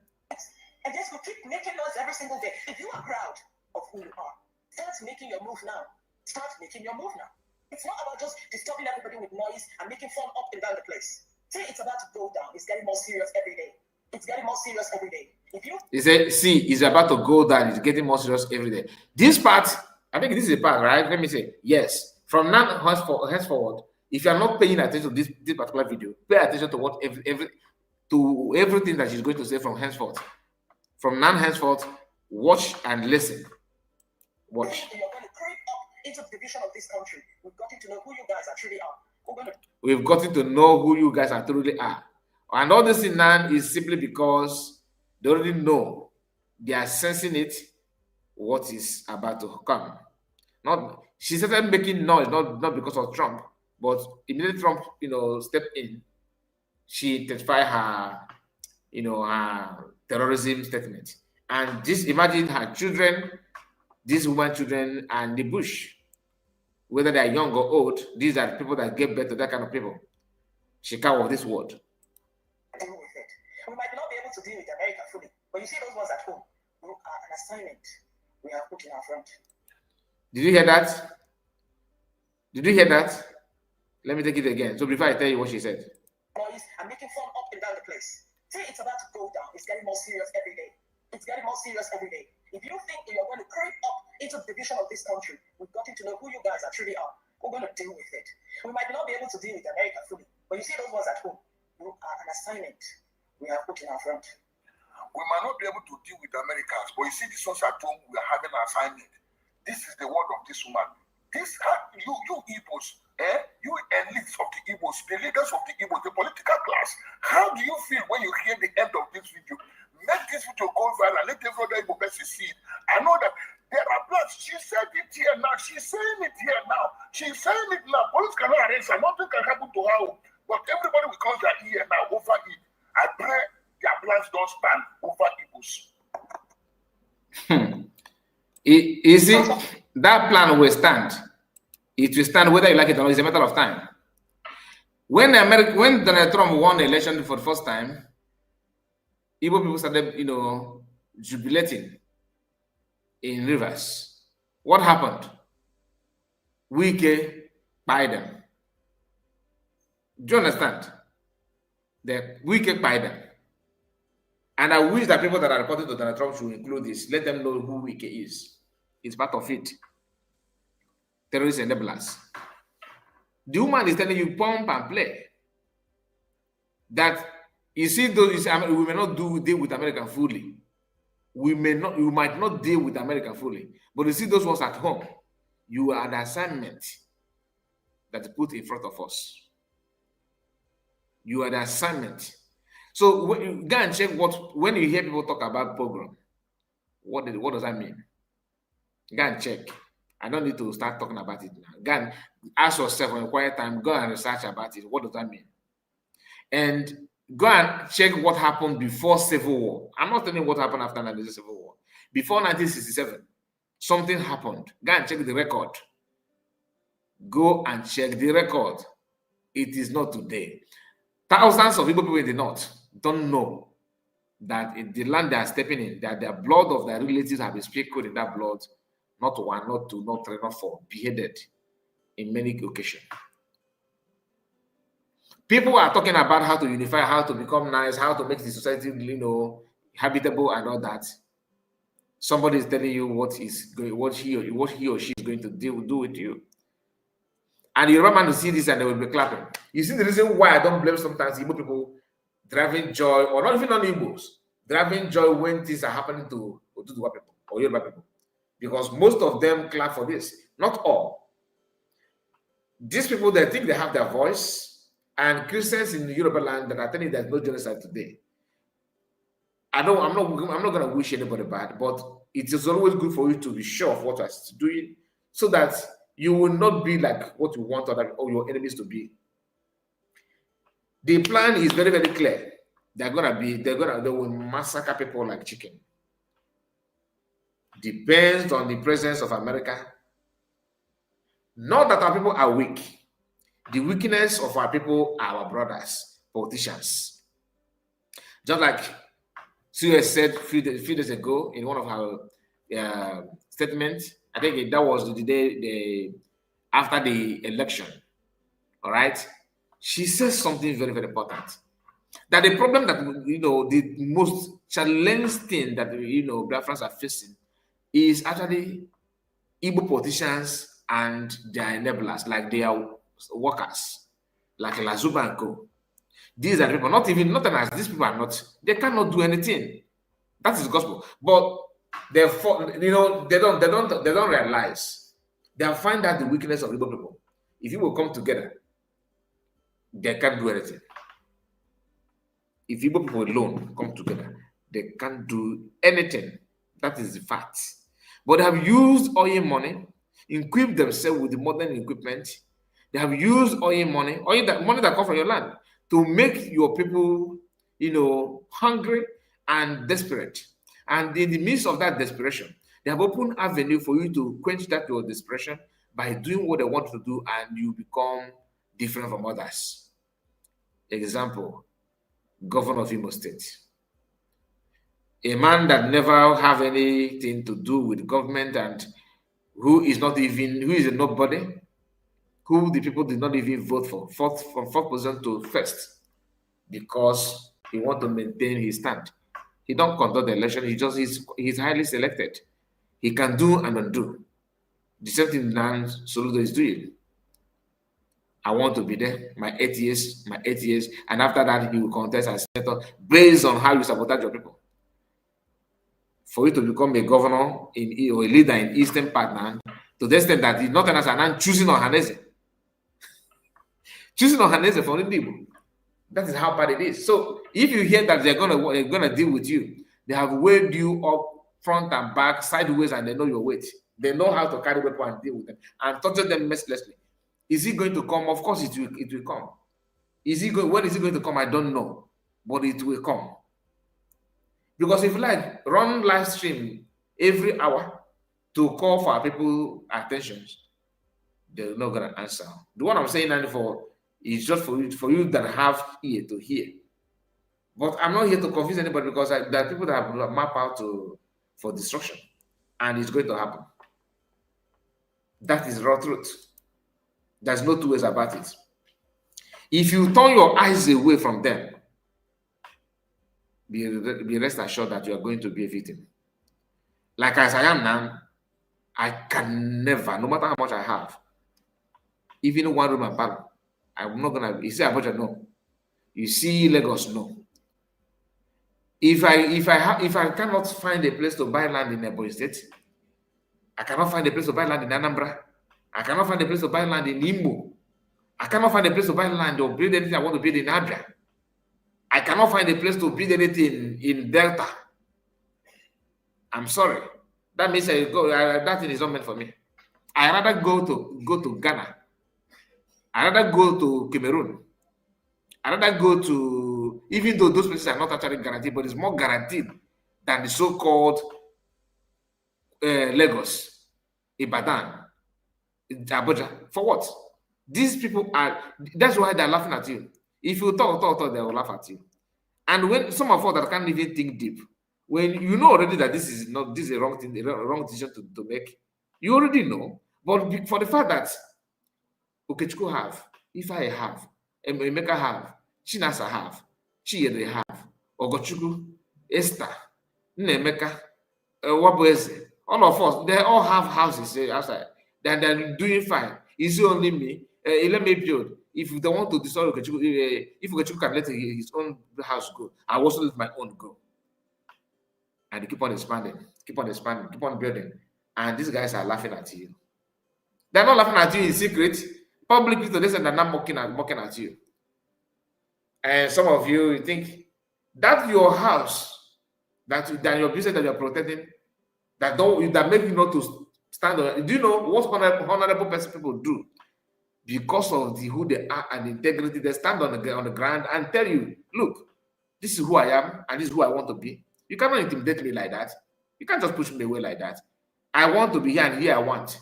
just keep making noise every single day. If you are proud of who you are, start making your move now. Start making your move now. It's not about just disturbing everybody with noise and making fun up and down the place. Say it's about to go down. It's getting more serious every day. It's getting more serious every day. If you said, see, it's about to go down. It's getting more serious every day. This part, I think this is a part, right? Let me say, yes. From now henceforward, if you are not paying attention to this particular video, pay attention to what everything that she's going to say from henceforth. From now henceforth, watch and listen. Watch. You're going to creep up into the division of this country. We've gotten to know who you guys actually are. We've gotten to know who you guys truly are. And all this in now is simply because they already know. They are sensing it, what is about to come. Not she started making noise, not because of Trump, but immediately Trump, stepped in, she intensified her, her terrorism statement. And just imagine her children, these women children, and the bush, whether they're young or old, these are the people that give birth to that kind of people. She can't of this world. Deal with it. We might not be able to deal with America fully, but you see those ones at home, who are an assignment we have put in our front. Did you hear that? Did you hear that? Let me take it again. So before I tell you what she said. Noise and making fun up and down the place. Say it's about to go down. It's getting more serious every day. It's getting more serious every day. If you think you're going to creep up into the division of this country, we've gotten to know who you guys actually are. We're going to deal with it. We might not be able to deal with America fully, but you see those ones at home, who are an assignment we have put in our front. We might not be able to deal with Americans, but you see these ones at home, we are having an assignment. This is the word of this woman. You Igbos, you elites of the Igbos, the leaders of the Igbos, the political class, how do you feel when you hear the end of this video? Make this video go viral, let every other Igbo person see it. I know that there are plans. She said it here now. She's saying it here now. She's saying it now. Police cannot arrest her. Nothing can happen to her. But everybody will come their ear now over it. I pray their plans don't stand over Igbos. You see, that plan will stand. It will stand whether you like it or not. It's a matter of time. When Donald Trump won the election for the first time, Igbo people started, jubilating in rivers. What happened? Wike by them. Do you understand? The Wike by them. And I wish that people that are reporting to Donald Trump should include this. Let them know who Wike is. It's part of it. Terrorist enablers. The woman is telling you pump and play. That you see, those we may not deal with America fully. We might not deal with America fully. But you see those ones at home, you are an assignment that put in front of us. You are the assignment. So when you go and check when you hear people talk about program, what does that mean? Go and check. I don't need to start talking about it now. Go and ask yourself on a quiet time, go and research about it. What does that mean? And go and check what happened before Civil War. I'm not telling you what happened after the Civil War. Before 1967, something happened. Go and check the record. Go and check the record. It is not today. Thousands of people in the north don't know that in the land they are stepping in, that their blood of their relatives have been sprinkled in that blood, not one, not two, not three, not four, beheaded in many occasions. People are talking about how to unify, how to become nice, how to make the society, habitable and all that. Somebody is telling you what he or she is going to do with you. And the Yoruba man will see this and they will be clapping. You see the reason why I don't blame sometimes Igbo people driving joy, or not even non-Igbos, driving joy when things are happening to Oduduwa people or Yoruba people. Because most of them clap for this. Not all. These people, they think they have their voice. And Christians in the Yoruba land that are telling you there's no genocide today. I'm not going to wish anybody bad, but it is always good for you to be sure of what you're doing so that you will not be like what you want or your enemies to be. The plan is very, very clear. They will massacre people like chicken. depends on the presence of America. Not that our people are weak. The weakness of our people are our brothers, politicians. Just like Suez said a few days ago in one of her statements, I think that was the day after the election. All right, she says something very, very important. That the problem that the most challenging thing that Biafrans are facing is actually Igbo politicians and their enablers, like their workers, like Lazuba and Co. These are people, not as these people are not, they cannot do anything. That is gospel. But they don't realize. They'll find out the weakness of Igbo people. If you will come together, they can't do anything. If Igbo people alone come together, they can't do anything. That is the fact. But they have used oil money, equipped themselves with the modern equipment. They have used oil money that comes from your land, to make your people, hungry and desperate. And in the midst of that desperation, they have opened avenue for you to quench your desperation by doing what they want to do, and you become different from others. Example, Governor of Imo State. A man that never have anything to do with government, and who is a nobody, who the people did not even vote for, from fourth position to first, because he want to maintain his stand. He don't conduct the election. He's highly selected. He can do and undo. The same thing Nnamdi Soludo is doing. I want to be there, my 8 years, and after that he will contest as senator based on how you sabotage your people. For you to become a governor or a leader in Eastern Part, to the extent that it's not as an choosing Ohanese. Choosing Ohanese for Ndibo. That is how bad it is. So if you hear that they're gonna deal with you, they have weighed you up front and back, sideways, and they know your weight. They know how to carry weapons and deal with them and torture them mercilessly. Is it going to come? Of course it will come. When is it going to come? I don't know. But it will come. Because if you like, run live stream every hour to call for our people attention, they're not gonna answer. The one I'm saying now for is just for you that have ear to hear. But I'm not here to confuse anybody, because there are people that have mapped out for destruction, and it's going to happen. That is raw truth. There's no two ways about it. If you turn your eyes away from them, be rest assured that you are going to be a victim. Like as I am now, I can never, no matter how much I have, even one room and parlor, I'm not gonna. You see Abuja, no. You see Lagos, no. If I cannot find a place to buy land in Ebonyi State, I cannot find a place to buy land in Anambra, I cannot find a place to buy land in Imo, I cannot find a place to buy land or build anything I want to build in Abia, I cannot find a place to build anything in Delta. I'm sorry. That means that thing is not meant for me. I rather go to Ghana. I rather go to Cameroon. I rather go to, even though those places are not actually guaranteed, but it's more guaranteed than the so-called Lagos, Ibadan, Abuja. For what? These people that's why they're laughing at you. If you talk, they will laugh at you. And when some of us that can't even think deep, when you know already that this is a wrong thing, a wrong decision to make, you already know. But for the fact that Okechukwu have, Ifeanyi have, Emeka have, Chinasa have, Chiere have, Ogochukwu, Esther, Nnemeka, Wabueze, all of us, they all have houses outside. They're doing fine. Is it only me? Let me build. If they want to destroy Okechukwu, if Okechukwu can let his own house go, I also let my own go. And they keep on expanding, keep on building. And these guys are laughing at you. They're not laughing at you in secret. Publicly, they say they're not mocking at you. And some of you think that your house, that your business that you're protecting, that make you not to stand on. Do you know what honorable people do? Because of who they are and integrity, they stand on the ground and tell you, look, this is who I am and this is who I want to be. You cannot intimidate me like that. You can't just push me away like that. I want to be here, and here I want,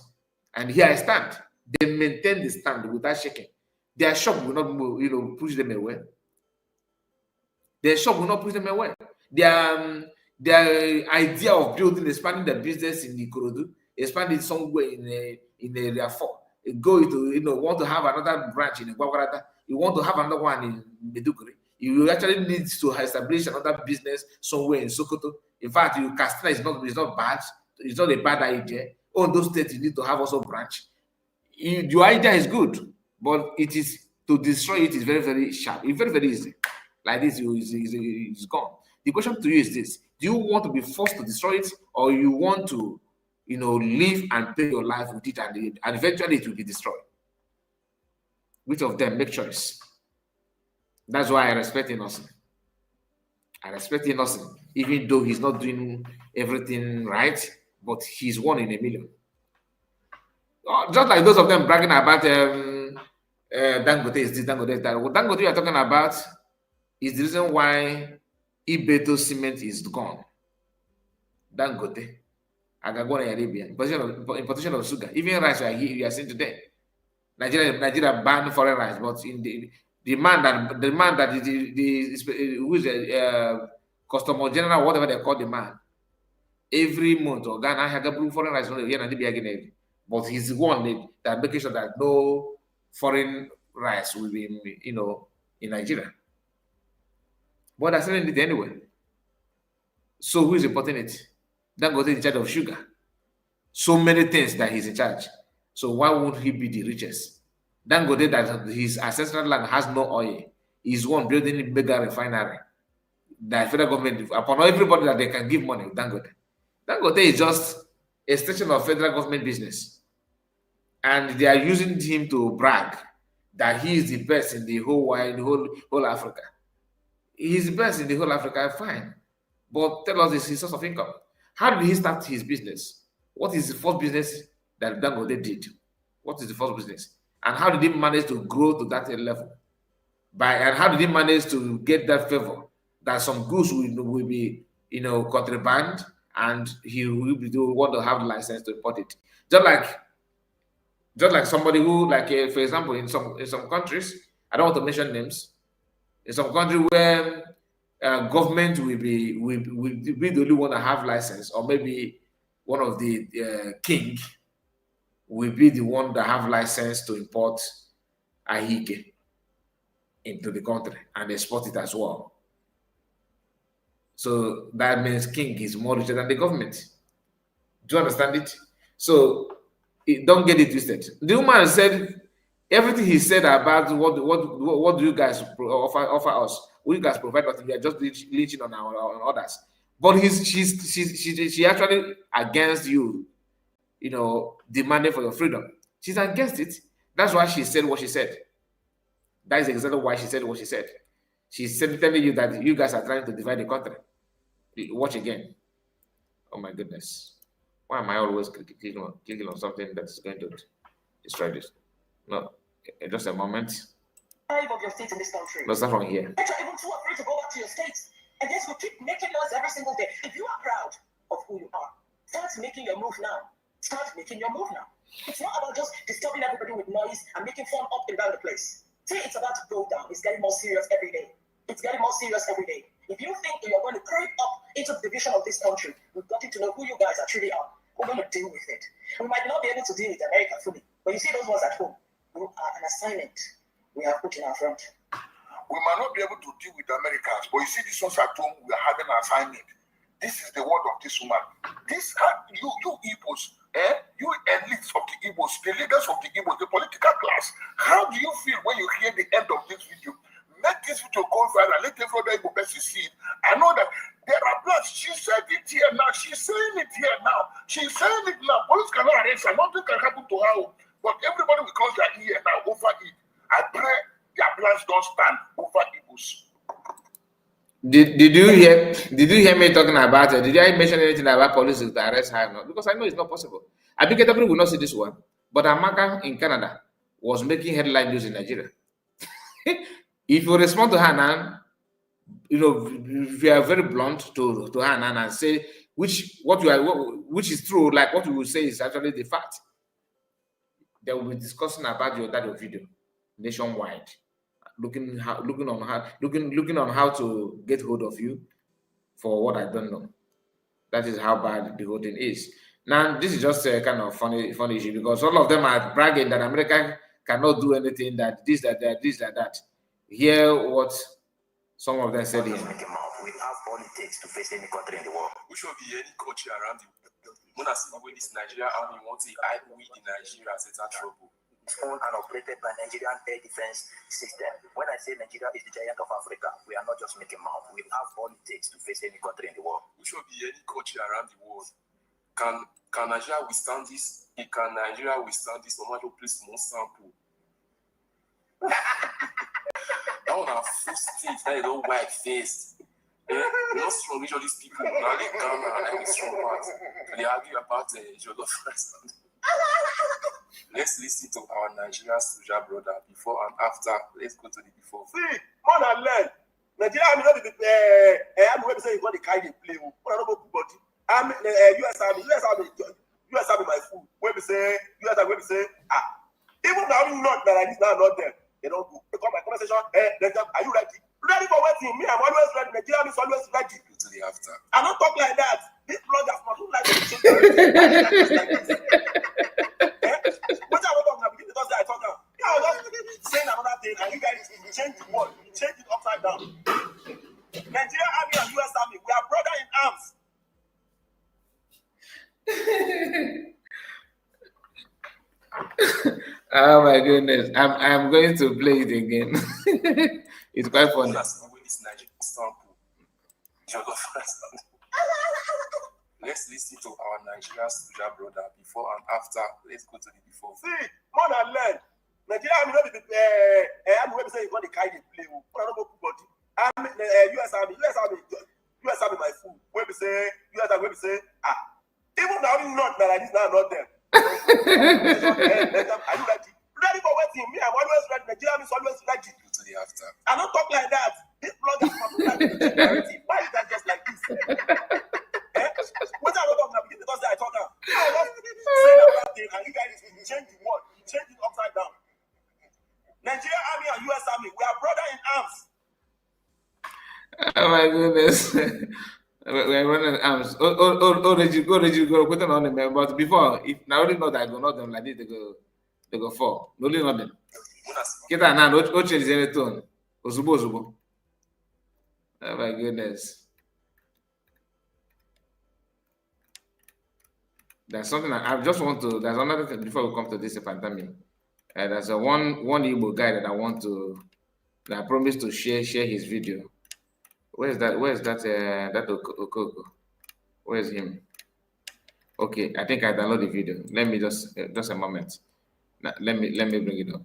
and here I stand. They maintain the stand without shaking. Their shop will not move, push them away. Their shop will not push them away. Their idea of building, expanding their business in Ikorodu, expanding somewhere in area 4, go to want to have another branch in Gwagwarata, you want to have another one in Meduguri. You actually need to establish another business somewhere in Sokoto. In fact, Katsina is not bad. It's not a bad idea. All those states you need to have also branch. Your idea is good, but it is to destroy it is very, very sharp. It's very, very easy. Like this, it's gone. The question to you is this: do you want to be forced to destroy it, or you want to, live and pay your life with it, and eventually it will be destroyed? Which of them? Make choice. That's why I respect Innocent. I respect Innocent, even though he's not doing everything right, but he's one in a million. Just like those of them bragging about Dangote is this, Dangote is that. What Dangote you are talking about is the reason why Ibeto cement is gone. Dangote, Agagona Arabia, importation of sugar, even rice we are seeing today. Nigeria banned foreign rice, but in the man that who is the customer general, whatever they call the man, every month or Ghana have foreign rice here, but he's the one that making sure that no foreign rice will be in Nigeria. But they're selling it anyway. So who is importing it? Dangote is in charge of sugar. So many things that he's in charge. So why won't he be the richest? Dangote, that his ancestral land has no oil, is one building a bigger refinery. The federal government, upon everybody that they can give money, Dangote. Dangote is just a station of federal government business. And they are using him to brag that he is the best in the whole Africa. He's the best in the whole Africa, fine. But tell us his source of income. How did he start his business? What is the first business that Dangote did? What is the first business? And how did he manage to grow to that level? And how did he manage to get that favor that some goods will be, contraband, and he will want to have the license to import it? Just like somebody who, for example, in some countries, I don't want to mention names. In some country where government will be the only one that have license, or maybe one of the king will be the one that have license to import ahike into the country and export it as well. So that means king is more richer than the government. Do you understand it? So don't get it twisted. The woman said everything he said about what do you guys offer us? What you guys provide us? We are just leeching on others. But she actually against you, demanding for your freedom. She's against it. That's why she said what she said. That is exactly why she said what she said. She's telling you that you guys are trying to divide the country. Watch again. Oh my goodness. Why am I always clicking on something that is going to destroy this? No, just a moment. Five of your states in this country. Let's start from here. You're even too afraid to go back to your states. And yes, we keep making noise every single day. If you are proud of who you are, start making your move now. Start making your move now. It's not about just disturbing everybody with noise and making fun up and down the place. Say it's about to go down. It's getting more serious every day. It's getting more serious every day. If you think you're going to creep up into the division of this country, we've got to know who you guys actually are. We're going to deal with it. We might not be able to deal with America fully, but you see those ones at home, who are an assignment we have put in our front. We might not be able to deal with the Americans, but you see these ones at home, we are having an assignment. This is the word of this woman. This you Igbos, you elites of the Igbos, the leaders of the Igbos, the political class. How do you feel when you hear the end of this video? Make this video go viral. Let every other Igbo person see it. I know that there are plans. She said it here now. She's saying it here now. She's saying it now. Police cannot arrest her. Nothing can happen to her. But everybody will close their ear now over it. I pray their plans don't stand over Igbos. Did you hear me talking about it? Did I mention anything about police to arrest her? No, because I know it's not possible. I think everybody will not see this one. But Amaka in Canada was making headline news in Nigeria. If you respond to her now, if you are very blunt to her now and say, which is true, like what we will say is actually the fact. They will be discussing about your video nationwide, looking on how to get hold of you for what I don't know. That is how bad the whole thing is. Now, this is just a kind of funny issue because all of them are bragging that America cannot do anything, that this, that, that. Hear what some of them said here. We have all it takes to face any country in the world. We should be any country around the world. When I see the way this Nigeria army wants to hide we the Nigeria set trouble. It's owned and operated by Nigerian air defense system. When I say Nigeria is the giant of Africa, we are not just making mouth. We have all it takes to face any country in the world. We should be any country around the world. Can Nigeria withstand this? Can Nigeria withstand this? No matter please more sample. That one are full state that is all white faced. Not strong, usually these people, now they Ghana and every strong part. They argue about Jollof rice. Let's listen to our Nigerian soldier brother before and after. Let's go to the before. See, more than learn. Nigeria, I'm not the website is not the kind they play. I'm not good body. I'm US Army my food. When we say US Army, when we say even now not that like this now not them. They don't go. They come my conversation. Are you ready? Ready for waiting? Me, I'm always ready. Nigeria is always ready. To the after. I don't talk like that. This bloggers not look like this. What I want to talk now because I talk now. I was just saying another thing, and you guys change the word, change it upside down. Nigeria Army and US Army, we are brother in arms. Oh my goodness! I'm going to play it again. It's quite funny. Let's listen to our Nigerian soldier brother before and after. Let's go to the before. See, more than learn. Nigeria Army not the website is not the kind they play. I'm not good body. I'm US Army my food. When we say US Army, when we say even now not like this now not them. Are you ready? Ready for waiting? Me, I'm always ready. Nigeria is always ready. To the after. I don't talk like that. This blog is not like this. Why is that just like this? What I want to talk now because I talk now. I was saying another thing, and you guys change the word, change it upside down. Nigeria Army and US Army, we are brother in arms. Oh my goodness. We're running arms. Go put them on them. But before, if now only know that I go not them like this, they go fall. No only not them. Kita na no change any tone. Ozubo. Oh my goodness. There's something I just want to. There's another thing before we come to this pandemic. There's a one Igbo guy that I want to. That I promised to share his video. Where's that Okoko? Where's him? Okay, I think I download the video. Let me just a moment. Now, let me bring it up.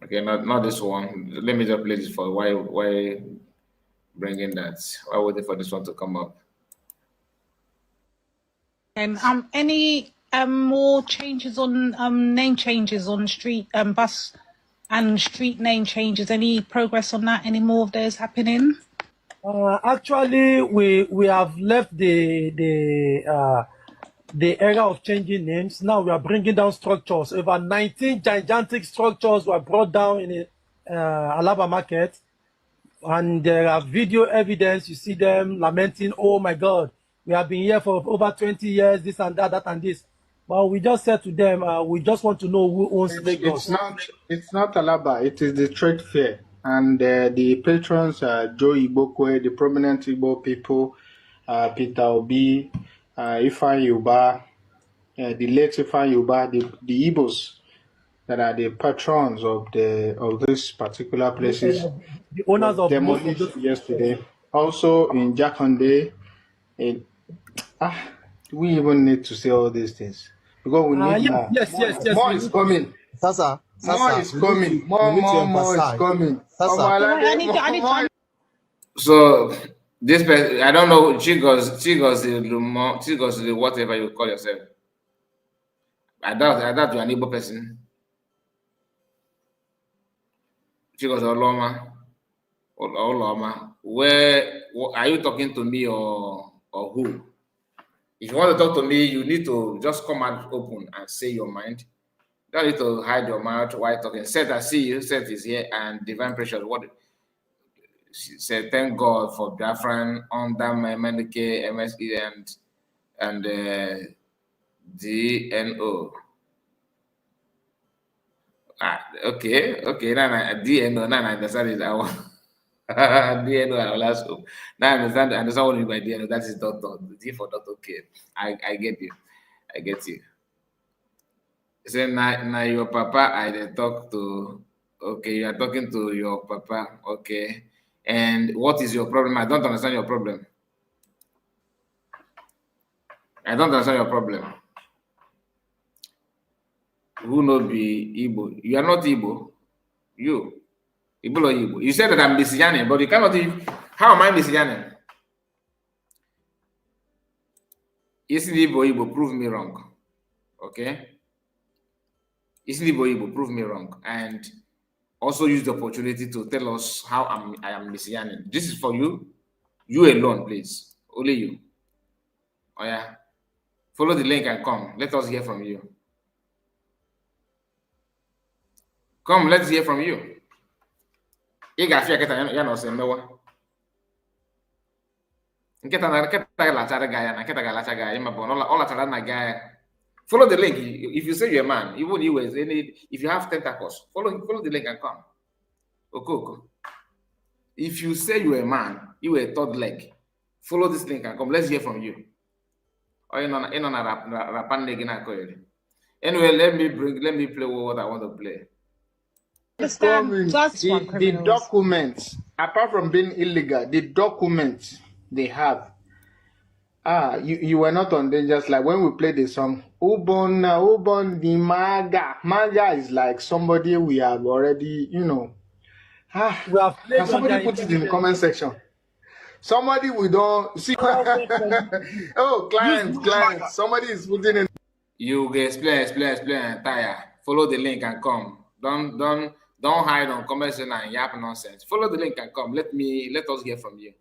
Okay, not this one. Let me just play this for why bringing that. Why waiting for this one to come up? And any more changes on name changes on street bus and street name changes? Any progress on that? Any more of those happening? Actually, we have left the era of changing names. Now we are bringing down structures. Over 19 gigantic structures were brought down in the Alaba market, and there are video evidence. You see them lamenting, "Oh my God, we have been here for over 20 years. This and that and this." But we just said to them, we just want to know who owns Lagos. It's not Alaba. It is the trade fair, and the patrons are Joe Ibokwe, the prominent Igbo people, Peter Obi, Ifeanyi Uba, the late Ifeanyi Uba, the Igbos that are the patrons of these particular places. The owners of demolished yesterday. Also in Jakande, do we even need to say all these things? Because we need more. Yes. More is coming. Sasa, more is coming. More is coming. So This person, I don't know, Chigos, whatever you call yourself. I doubt you're an Igbo person. Chigos Oloma. Where are you talking to me or who? If you want to talk to me, you need to just come out open and say your mind. You don't need to hide your mouth while talking. Seth, I see you. Seth is here, and Divine Precious. What she said? Thank God for Biafran under MNK, MSE, and DNO. Okay. Now DNO. Now I understand it. DNO. I will ask you. Now I understand what you mean by DNO. That is doctor. D for doctor. Okay. I get you. I get you. Say now your papa I dey talk to. Okay, you are talking to your papa. Okay. And what is your problem? I don't understand your problem. I don't understand your problem. Who no be Igbo? You are not Igbo. You. Igbo or Igbo. You said that I'm Messianian, but you cannot. How am I Messianian? Isn't Igbo? Prove me wrong. Okay. Isn't Igbo? Prove me wrong. And also use the opportunity to tell us how I am Messianian. This is for you. You alone, please. Only you. Oh yeah. Follow the link and come. Let us hear from you. Come, let's hear from you. Follow the link. If you say you're a man, even you if you have tentacles, follow the link and come. Okay. If you say you're a man, you a third leg, follow this link and come. Let's hear from you. Anyway, let me play what I want to play. The documents, apart from being illegal, the documents they have. You were not on Dangerous. Like when we played the song, Ubon the Maga. Maga is like somebody we have already, we have can somebody put it in the comment section? Somebody we don't see. Oh, client. Somebody is putting in. You explain, tire. Follow the link and come. Don't hide on comment section and yap nonsense. Follow the link and come. Let us hear from you.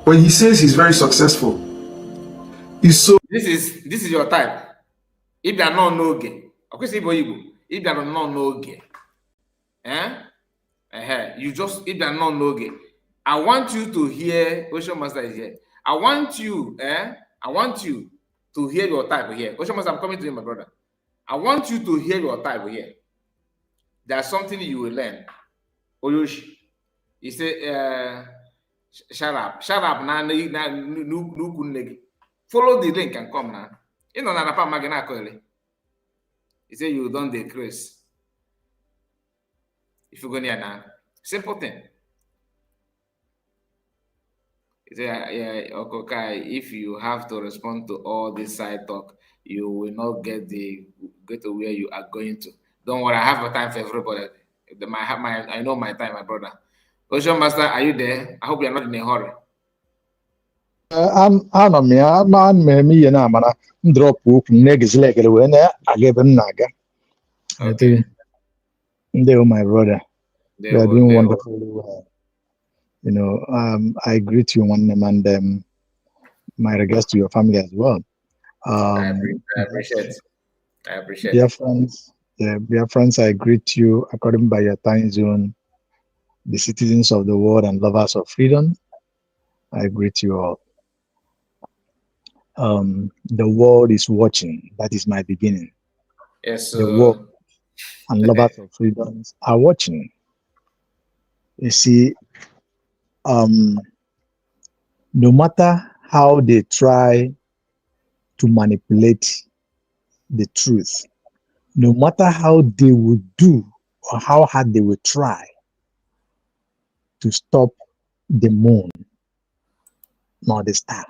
When he says he's very successful, he's so. This is your type. If you are not noge, if you are not noge, you just if you are not noge. I want you to hear. Ocean Master is here. I want you to hear your type here. Ocean Master, I'm coming to you, my brother. I want you to hear your type here. There's something you will learn. Oyoshi, he said, shut up. Now, follow the link and come now. You know, he said, you don't decrease. If you go near now, simple thing. He said, okay, if you have to respond to all this side talk, you will not get to where you are going to. Don't worry, I have a time for everybody. I know my time, my brother. Ocean Master, are you there? I hope you're not in a hurry. I'm drop next leg when I gave him naga. Okay. They were my brother. They are doing wonderfully well. I greet you one name and my regards to your family as well. I appreciate. Dear friends, I greet you according by your time zone, the citizens of the world and lovers of freedom. I greet you all. The world is watching. That is my beginning. Yes, the world and lovers of freedom are watching. You see, no matter how they try to manipulate the truth, no matter how they will do or how hard they will try to stop the moon, nor the star,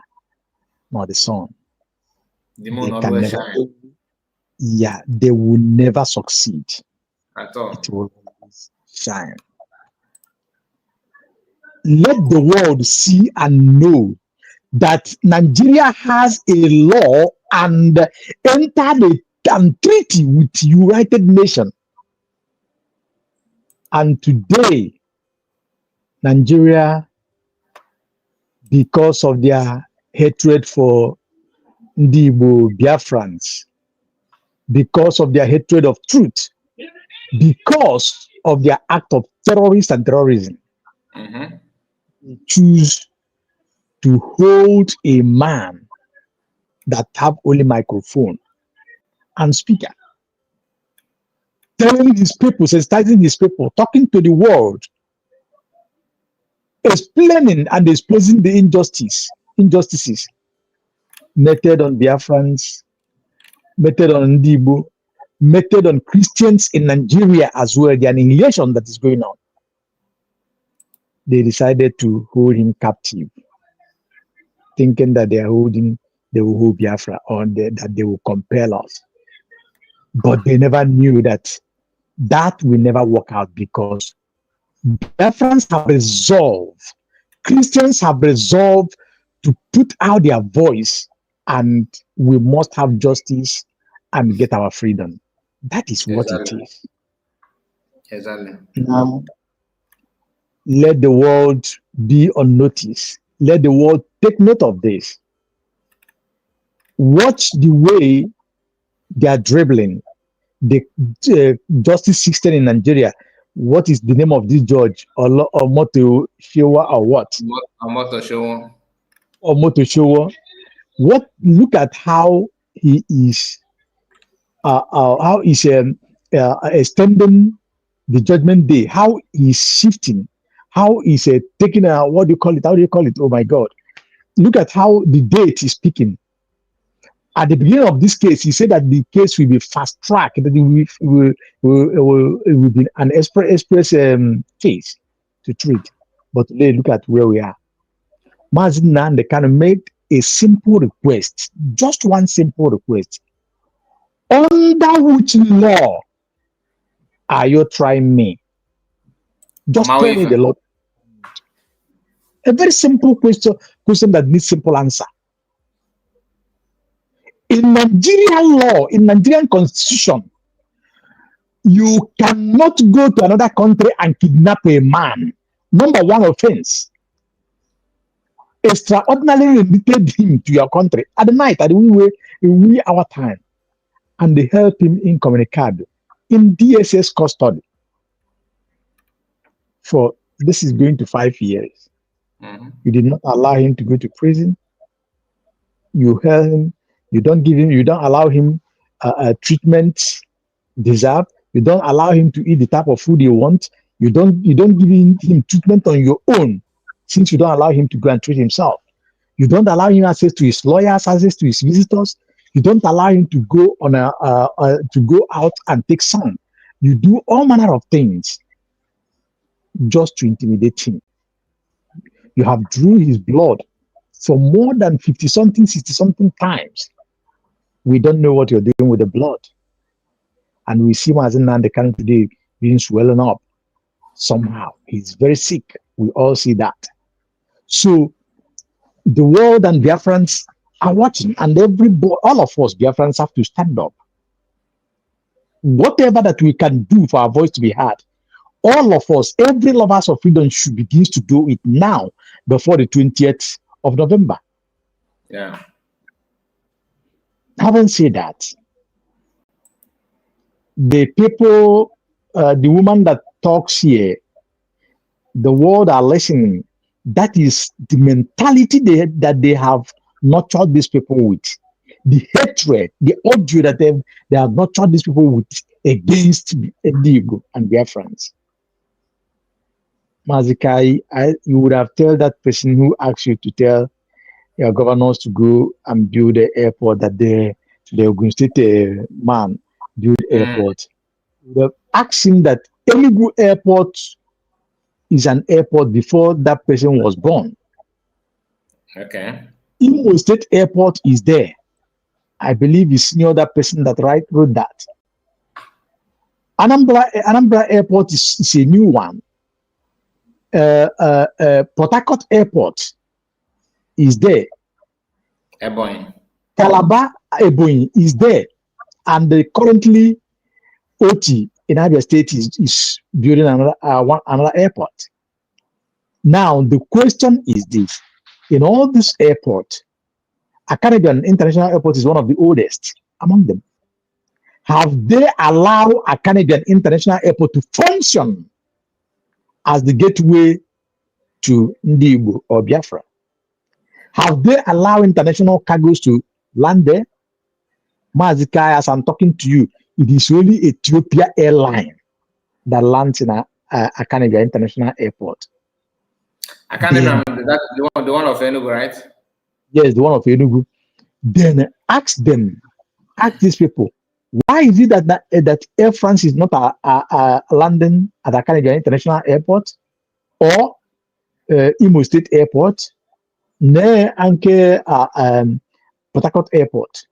nor the sun, the moon always shines. Yeah, they will never succeed. At It all. will always shine. Let the world see and know that Nigeria has a law and entered a treaty with United Nations. And today, Nigeria, because of their hatred for the Biafrans, because of their hatred of truth, because of their act of terrorists and terrorism, Mm-hmm. choose to hold a man that have only microphone and speaker, telling his people, sensitizing his people, talking to the world, explaining and exposing the injustices meted on Biafrans, meted on Ndibo, meted on Christians in Nigeria as well, the annihilation that is going on. They decided to hold him captive, thinking that they will hold Biafra, or that they will compel us. But they never knew that will never work out, because Biafrans have resolved, Christians have resolved to put out their voice, and we must have justice and get our freedom. That is what it Exactly. is. Exactly. Now, let the world be on notice. Let the world take note of this. Watch the way they are dribbling. The justice system in Nigeria. What is the name of this judge? Moto Shewa or what? I'm not sure. Or Moto Shewa. What? Look at how he is. How is extending the judgment day? How he's shifting? How is taking a, what do you call it? How do you call it? Oh my God! Look at how the date is speaking. At the beginning of this case, he said that the case will be fast tracked, that it will be an express case to treat. But today, look at where we are. Mazi Nnamdi Kanu made a simple request, just one simple request. Under which law are you trying me? Just tell me the law. A very simple question that needs simple answer. In Nigerian law, in Nigerian constitution, you cannot go to another country and kidnap a man. Number one offense. Extraordinarily remitted him to your country at the night, at the wee hour time, and they help him incommunicado in DSS custody for this is going to 5 years. Mm-hmm. You did not allow him to go to prison. You held him. You don't give him. You don't allow him treatment deserve. You don't allow him to eat the type of food he wants. You don't give him treatment on your own, since you don't allow him to go and treat himself. You don't allow him access to his lawyers, access to his visitors. You don't allow him to go on to go out and take some. You do all manner of things just to intimidate him. You have drew his blood for more than 50-something, 60-something times. We don't know what you're doing with the blood. And we see Mazi Nnamdi Kanu today being swollen up somehow. He's very sick. We all see that. So the world and Biafrans are watching, and all of us Biafrans have to stand up. Whatever that we can do for our voice to be heard, all of us, every lovers of freedom should begin to do it now before the 20th of November. Yeah. Having said that, the people, the woman that talks here, the world are listening. That is the mentality that they have nurtured these people with. The hatred, the audio that they have nurtured these people with against Diego and their friends. Mazikai, you would have told that person who asked you to tell your governors to go and build the airport that the Ogun State man build airport. You would have asked him that Enugu airport is an airport before that person was born. Okay. Imo State Airport is there. I believe it's near that person that wrote that. Anambra Airport is a new one. Port Harcourt Airport is there. Ebony. Calabar Ebonyi is there, and currently OT in Abia State is building another airport. Now the question is this: in all this airport, Caribbean International Airport is one of the oldest among them. Have they allowed Caribbean International Airport to function as the gateway to Ndibu or Biafra? Have they allowed international cargoes to land there? Mazi, as I'm talking to you, it is only Ethiopia Airline that lands in Akanega International Airport. I can't remember that the one of Enugu, right? Yes, the one of Enugu. Then ask these people, why is it that Air France is not landing at Akanega International Airport or Imo State Airport, Anke Port Harcourt Airport?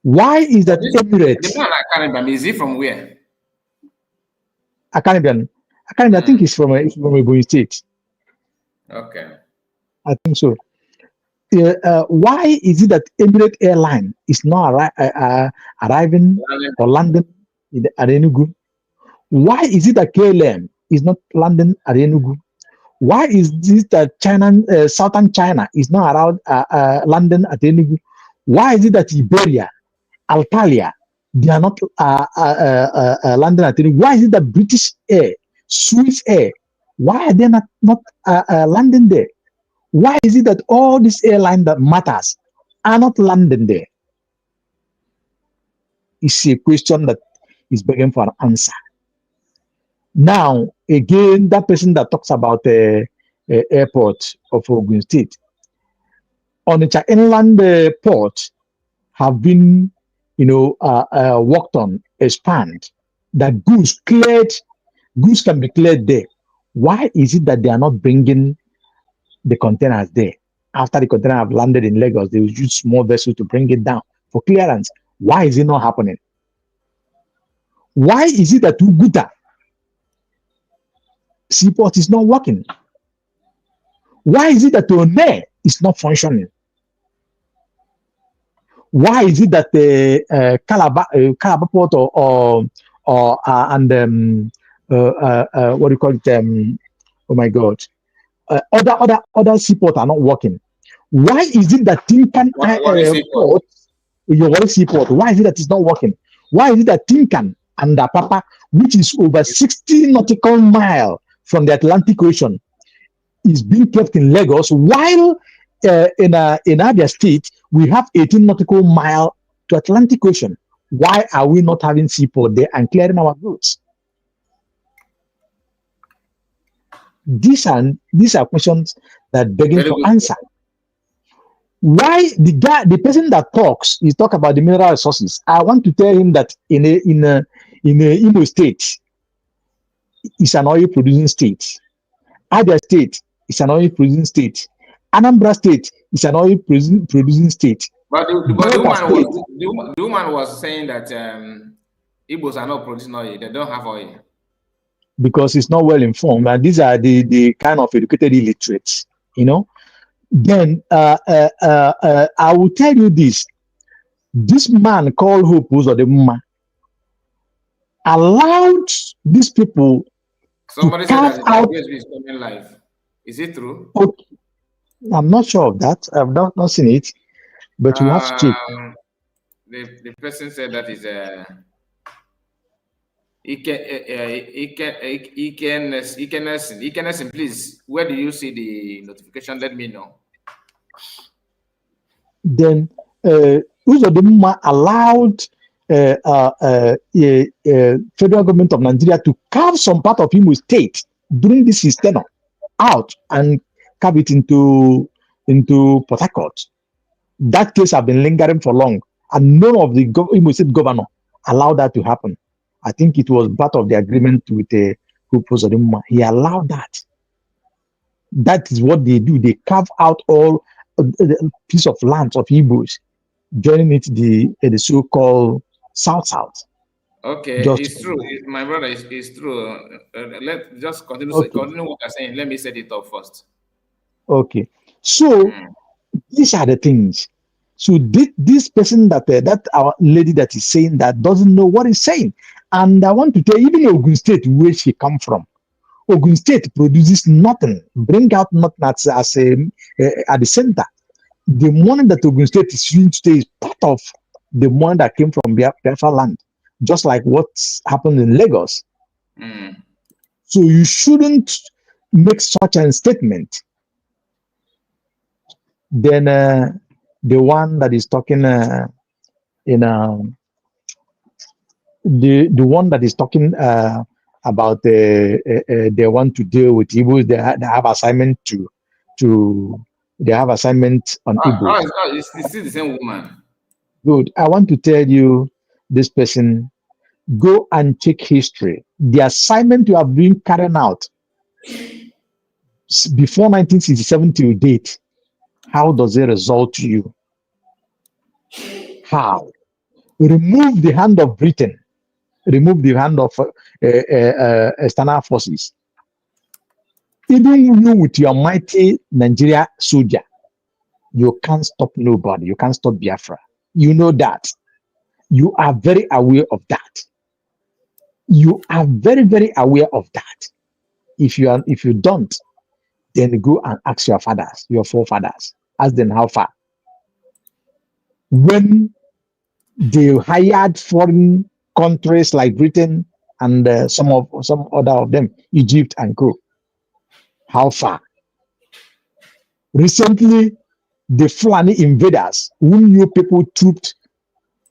Why is that Emirates? The man Akanega, is he from where? Akanega, I think he's from Ebonyi State. Okay. I think so. Why is it that Emirates Airline is not arriving or landing at Enugu? Why is it that KLM is not landing at Enugu? Why is this that Southern China is not around landing at Enugu? Why is it that Iberia, Altalia, they are not landing at Enugu? Why is it that British Air, Swiss Air, why are they not landing there? Why is it that all these airlines that matters are not landing there? It's a question that is begging for an answer. Now, again, that person that talks about the airport of Ogun State, Onitsha Inland Port have been, worked on, expand, that goods can be cleared there. Why is it that they are not bringing the containers there? After the container have landed in Lagos, they will use small vessels to bring it down for clearance. Why is it not happening? Why is it that Uguta seaport is not working? Why is it that One is not functioning? Why is it that the Calabar port what do you call it? Oh my God! Other seaports are not working. Why is it that Tinkan port, your seaport, why is it that it's not working? Why is it that Tinkan and Apapa, which is over 60 nautical miles from the Atlantic Ocean, is being kept in Lagos, while in Abia State we have 18 nautical miles to Atlantic Ocean? Why are we not having seaport there and clearing our goods? These are questions that begging for answer. Why the person that talks, he talk about the mineral resources? I want to tell him that in Imo State, it's an oil producing state. Abia State is an oil producing state. Anambra State is an oil producing state. But the woman was saying that Igbos are not producing oil; they don't have oil. Because it's not well informed, and these are the kind of educated illiterates, Then I will tell you this: this man called Hope Uzodimma allowed these people. Somebody said that the is coming live. Is it true? Okay. I'm not sure of that. I've not seen it, but we have to check. The person said that is please, where do you see the notification? Let me know. Then Uzodimma allowed federal government of Nigeria to carve some part of Imo State during this system out and carve it into Port Harcourt. That case has been lingering for long, and none of the Imo State governor allowed that to happen. I think it was part of the agreement with the Uzodimma. He allowed that. That is what they do. They carve out all the piece of land of Igbos, joining it the so-called South. Okay, Just it's true. My brother, it's true. Let just okay, continue what you're saying. Let me set it up first. okay. So Mm. these are the things. So this person that our lady that is saying that doesn't know what he's saying, and I want to tell you, even Ogun State, where she come from, Ogun State produces nothing, bring out nothing at the center. The money that Ogun State is using today is part of the money that came from Biafra land, just like what's happened in Lagos. Mm. So you shouldn't make such a statement. Then the one that is talking in the one that is talking about they want to deal with Igbos. They have assignment to they have assignment on Igbos. It's still the same woman. Good. I want to tell you, this person, go and check history. The assignment you have been carrying out before 1967 till date, how does it result to you? How? Remove the hand of Britain, remove the hand of external forces. Even you with your mighty Nigeria soldier, you can't stop nobody. You can't stop Biafra. You know that. You are very aware of that. You are very, very aware of that. If you don't, then go and ask your fathers, your forefathers. Ask them how far. When they hired foreign countries like Britain and some other of them, Egypt and co. How far? Recently, the Fulani invaders, whom you people trooped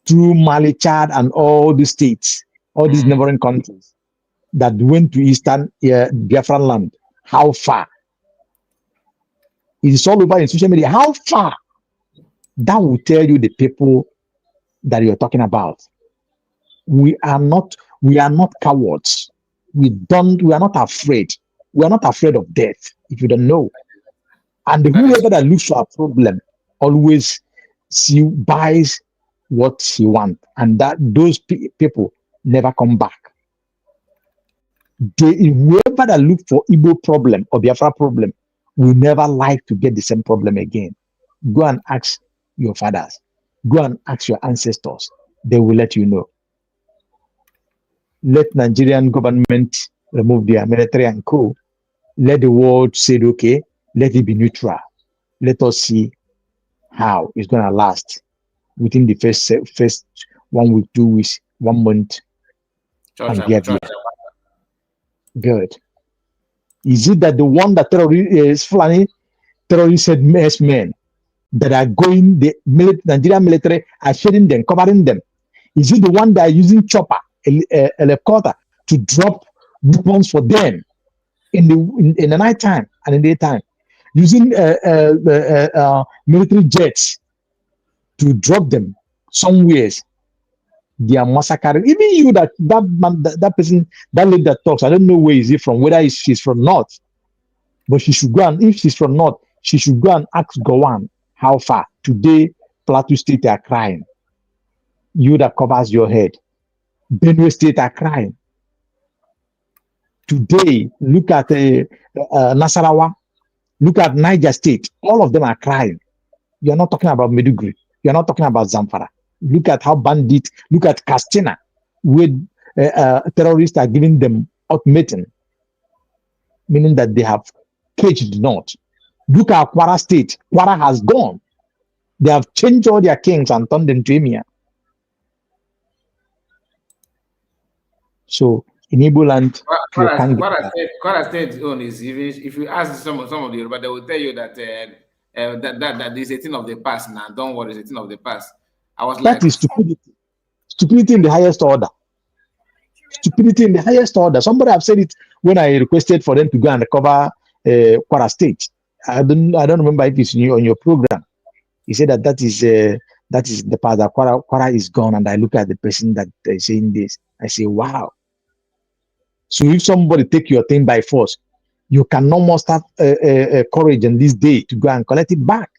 through Mali, Chad, and all the states, all these Mm. neighboring countries that went to eastern Biafran land. How far? It is all over in social media. How far? That will tell you the people that you're talking about. We are not cowards. We are not afraid. We are not afraid of death, if you don't know. And That is whoever that looks for a problem always buys what he wants, and that those people never come back. Whoever that look for Igbo problem or Biafra problem will never like to get the same problem again. Go and ask your fathers. Go and ask your ancestors. They will let you know. Let Nigerian government remove their military and co. Let the world say, okay, let it be neutral. Let us see how it's going to last within the first 1 week, 2 weeks, 1 month, church. and Biafra. Church. Good. Is it that the one that is Fulani terrorist men that are going, the Nigerian military are shading them, covering them? Is it the one that are using chopper, helicopter to drop weapons for them in the night time and in the daytime? Using military jets to drop them somewhere? They are massacring. Even you, that man, that person, that lady that talks, I don't know where is he from, whether she's from North, but she should go, and if she's from North, she should go and ask Gowan how far. Today, Plateau State are crying. You that covers your head. Benue State are crying. Today, look at Nasarawa, look at Niger State. All of them are crying. You're not talking about Meduguri. You're not talking about Zamfara. Look at how bandit, look at Castina, where terrorists are giving them ultimatum, meaning that they have caged North. Look at Kwara State. Kwara has gone. They have changed all their kings and turned them to Emir. So in Igbo land, you can't get that. Kwara State own is, even if you ask some of the Yoruba, they will tell you that that is a thing of the past now. Don't worry, it's a thing of the past. I was That like, is stupidity. Stupidity in the highest order. Stupidity in the highest order. Somebody have said it when I requested for them to go and recover Kwara State. I don't remember if it's on your program. He said that is the part that Kwara is gone, and I look at the person that is saying this. I say, wow. So if somebody take your thing by force, you cannot muster courage in this day to go and collect it back.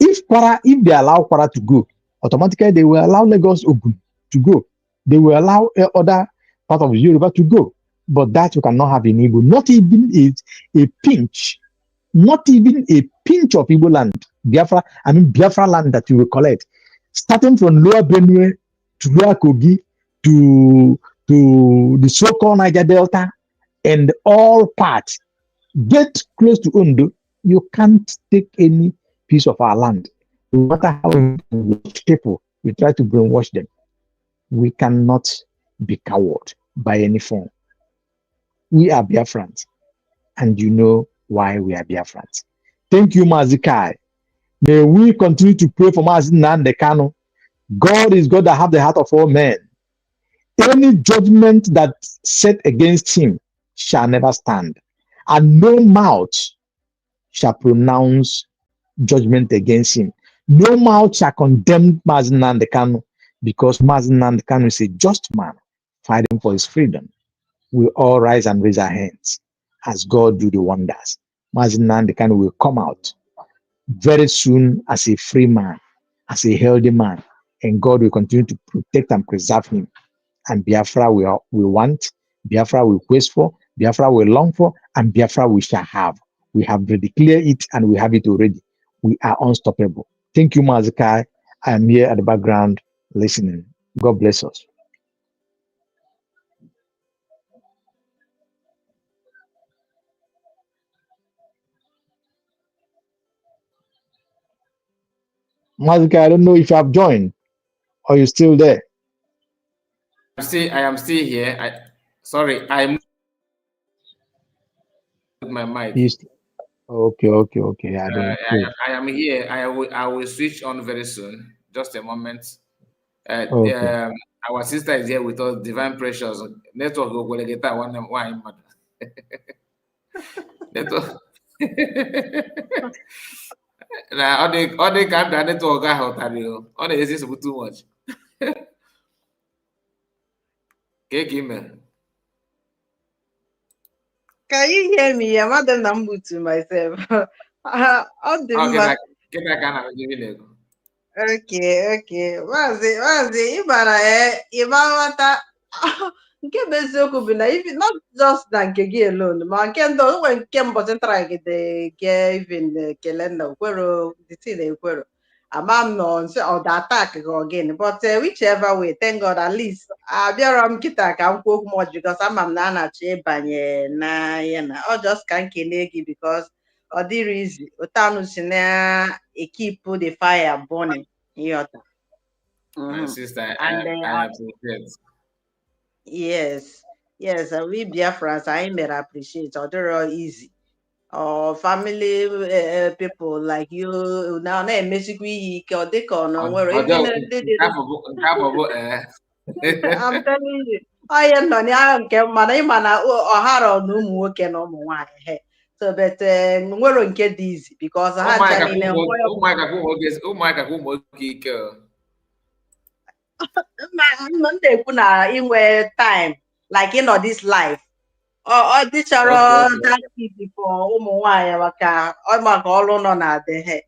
If they allow Kwara to go, automatically they will allow Lagos Ogun to go. They will allow other part of Yoruba to go. But that you cannot have in Igbo. Not even a pinch, not even a pinch of Igbo land, Biafra land that you will collect. Starting from Lower Benue to Lower Kogi to the so-called Niger Delta and all parts, get close to Ondo, you can't take any piece of our land. No matter how people we try to brainwash them, we cannot be cowed by any form. We are Biafrans, and you know why we are Biafrans. Thank you, Mazi Kai. May we continue to pray for Mazi Nnamdi Kanu. God is God that have the heart of all men. Any judgment that set against him shall never stand, and no mouth shall pronounce judgment against him. No mouth shall condemn Mazi Nnamdi Kanu, because Mazi Nnamdi Kanu is a just man fighting for his freedom. We all rise and raise our hands as God do the wonders. Mazi Nnamdi Kanu will come out very soon as a free man, as a healthy man, and God will continue to protect and preserve him. And Biafra we want, Biafra we quest for, Biafra we long for, and Biafra we shall have. We have declared it and we have it already. We are unstoppable. Thank you, Mazi Kai. I am here at the background listening. God bless us. Mazi Kai, I don't know if you have joined or you're still there. I am still here. Sorry, I moved my mic. Okay. I am here. I will switch on very soon. Just a moment. Okay. Our sister is here with us, Divine Precious. Network will get that one. Network. Now, all they can do network out all the exist too much. Email. Can you hear me? I'm not Nnamudi to myself. Okay. Mazi, ịgbawata nke bụ eziokwu bụ na even not just na nke gị alone, ma nke ndị onwe nke mbọchị ntaragide ke even kele na okwero the thing ekwero. Ama m nọ nso ọ da attack gị again, but whichever way, thank God at least abịara m kịta ka m kwuo okwu much because ama m na a na-achọ ịbanye na ya na ọ just ka m kelee gị because ọ dịrị izi ụtanụ si na keep the fire burning. My sister, I appreciate. Yes, we Biafrans, I may appreciate. They're all easy. Family people like you now, I'm telling you. I am not nke mana ịma na ọhara na ụmụ nwoke na ụmụ nwanyị. So but nwere nke dị easy because ha ncha niile ndị ekwu na inwe time like in this life ọ dịchara that for ụmụ nwanyị maka ọrụ nọ na adịghị.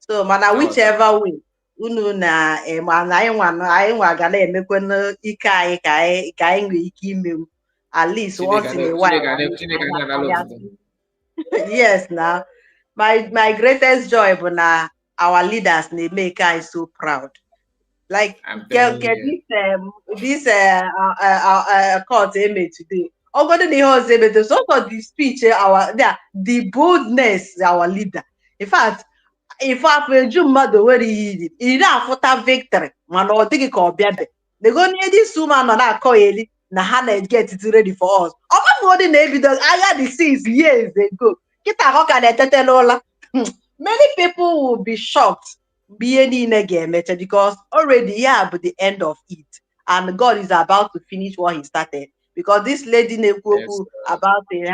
So mana whichever way unu na anyị nwa ga na-emekwa ike anyị ka anyị nwee ike imewu at least once in a while. Yes, now my greatest joy bụ na our leaders na-make anyị so proud. Like this court made today. Ogodo na ihe ọzọ emete so for the speech the boldness our leader. In fact, if eju mmadụ nwere ihe iri na-afụta victory mana ọ dịghị ka ọ bịabe. They go near this woman nọ na-akọ eri na ha na-get it ready for us. Ọ bụrụ na ebido agha the 6 years ago. Kita ka ọ ka na-etete n'ụla. Many people will be shocked because already but the end of it, and God is about to finish what he started. Because this lady about the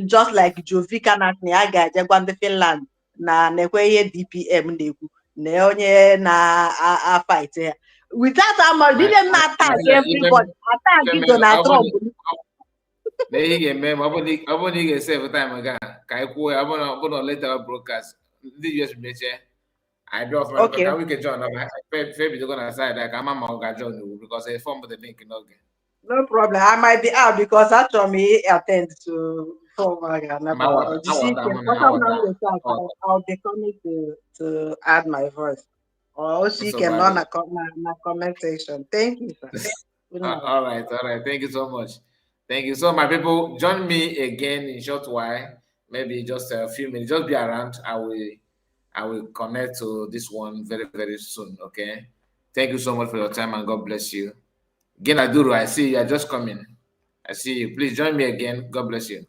just like Jovika na Finland na DPM na fight here. With that, didn't attack everybody. Attack Donald Trump. I want to save time again. Kai Ku, I want to later broadcast. Did you just mention? I do offer Okay. can we get John? Maybe they're gonna say that I'm a John because I form the link in again. No problem. I might be out because actually attend to I'll be coming to add my voice. Or she So can run a comment section. Thank you, sir. Good night. all right. Thank you so much. Thank you. So my people, join me again in short while, maybe just a few minutes. Just be around. I will connect to this one very, very soon. Okay. Thank you so much for your time and God bless you. Again, Aduru, I see you are just coming. I see you. Please join me again. God bless you.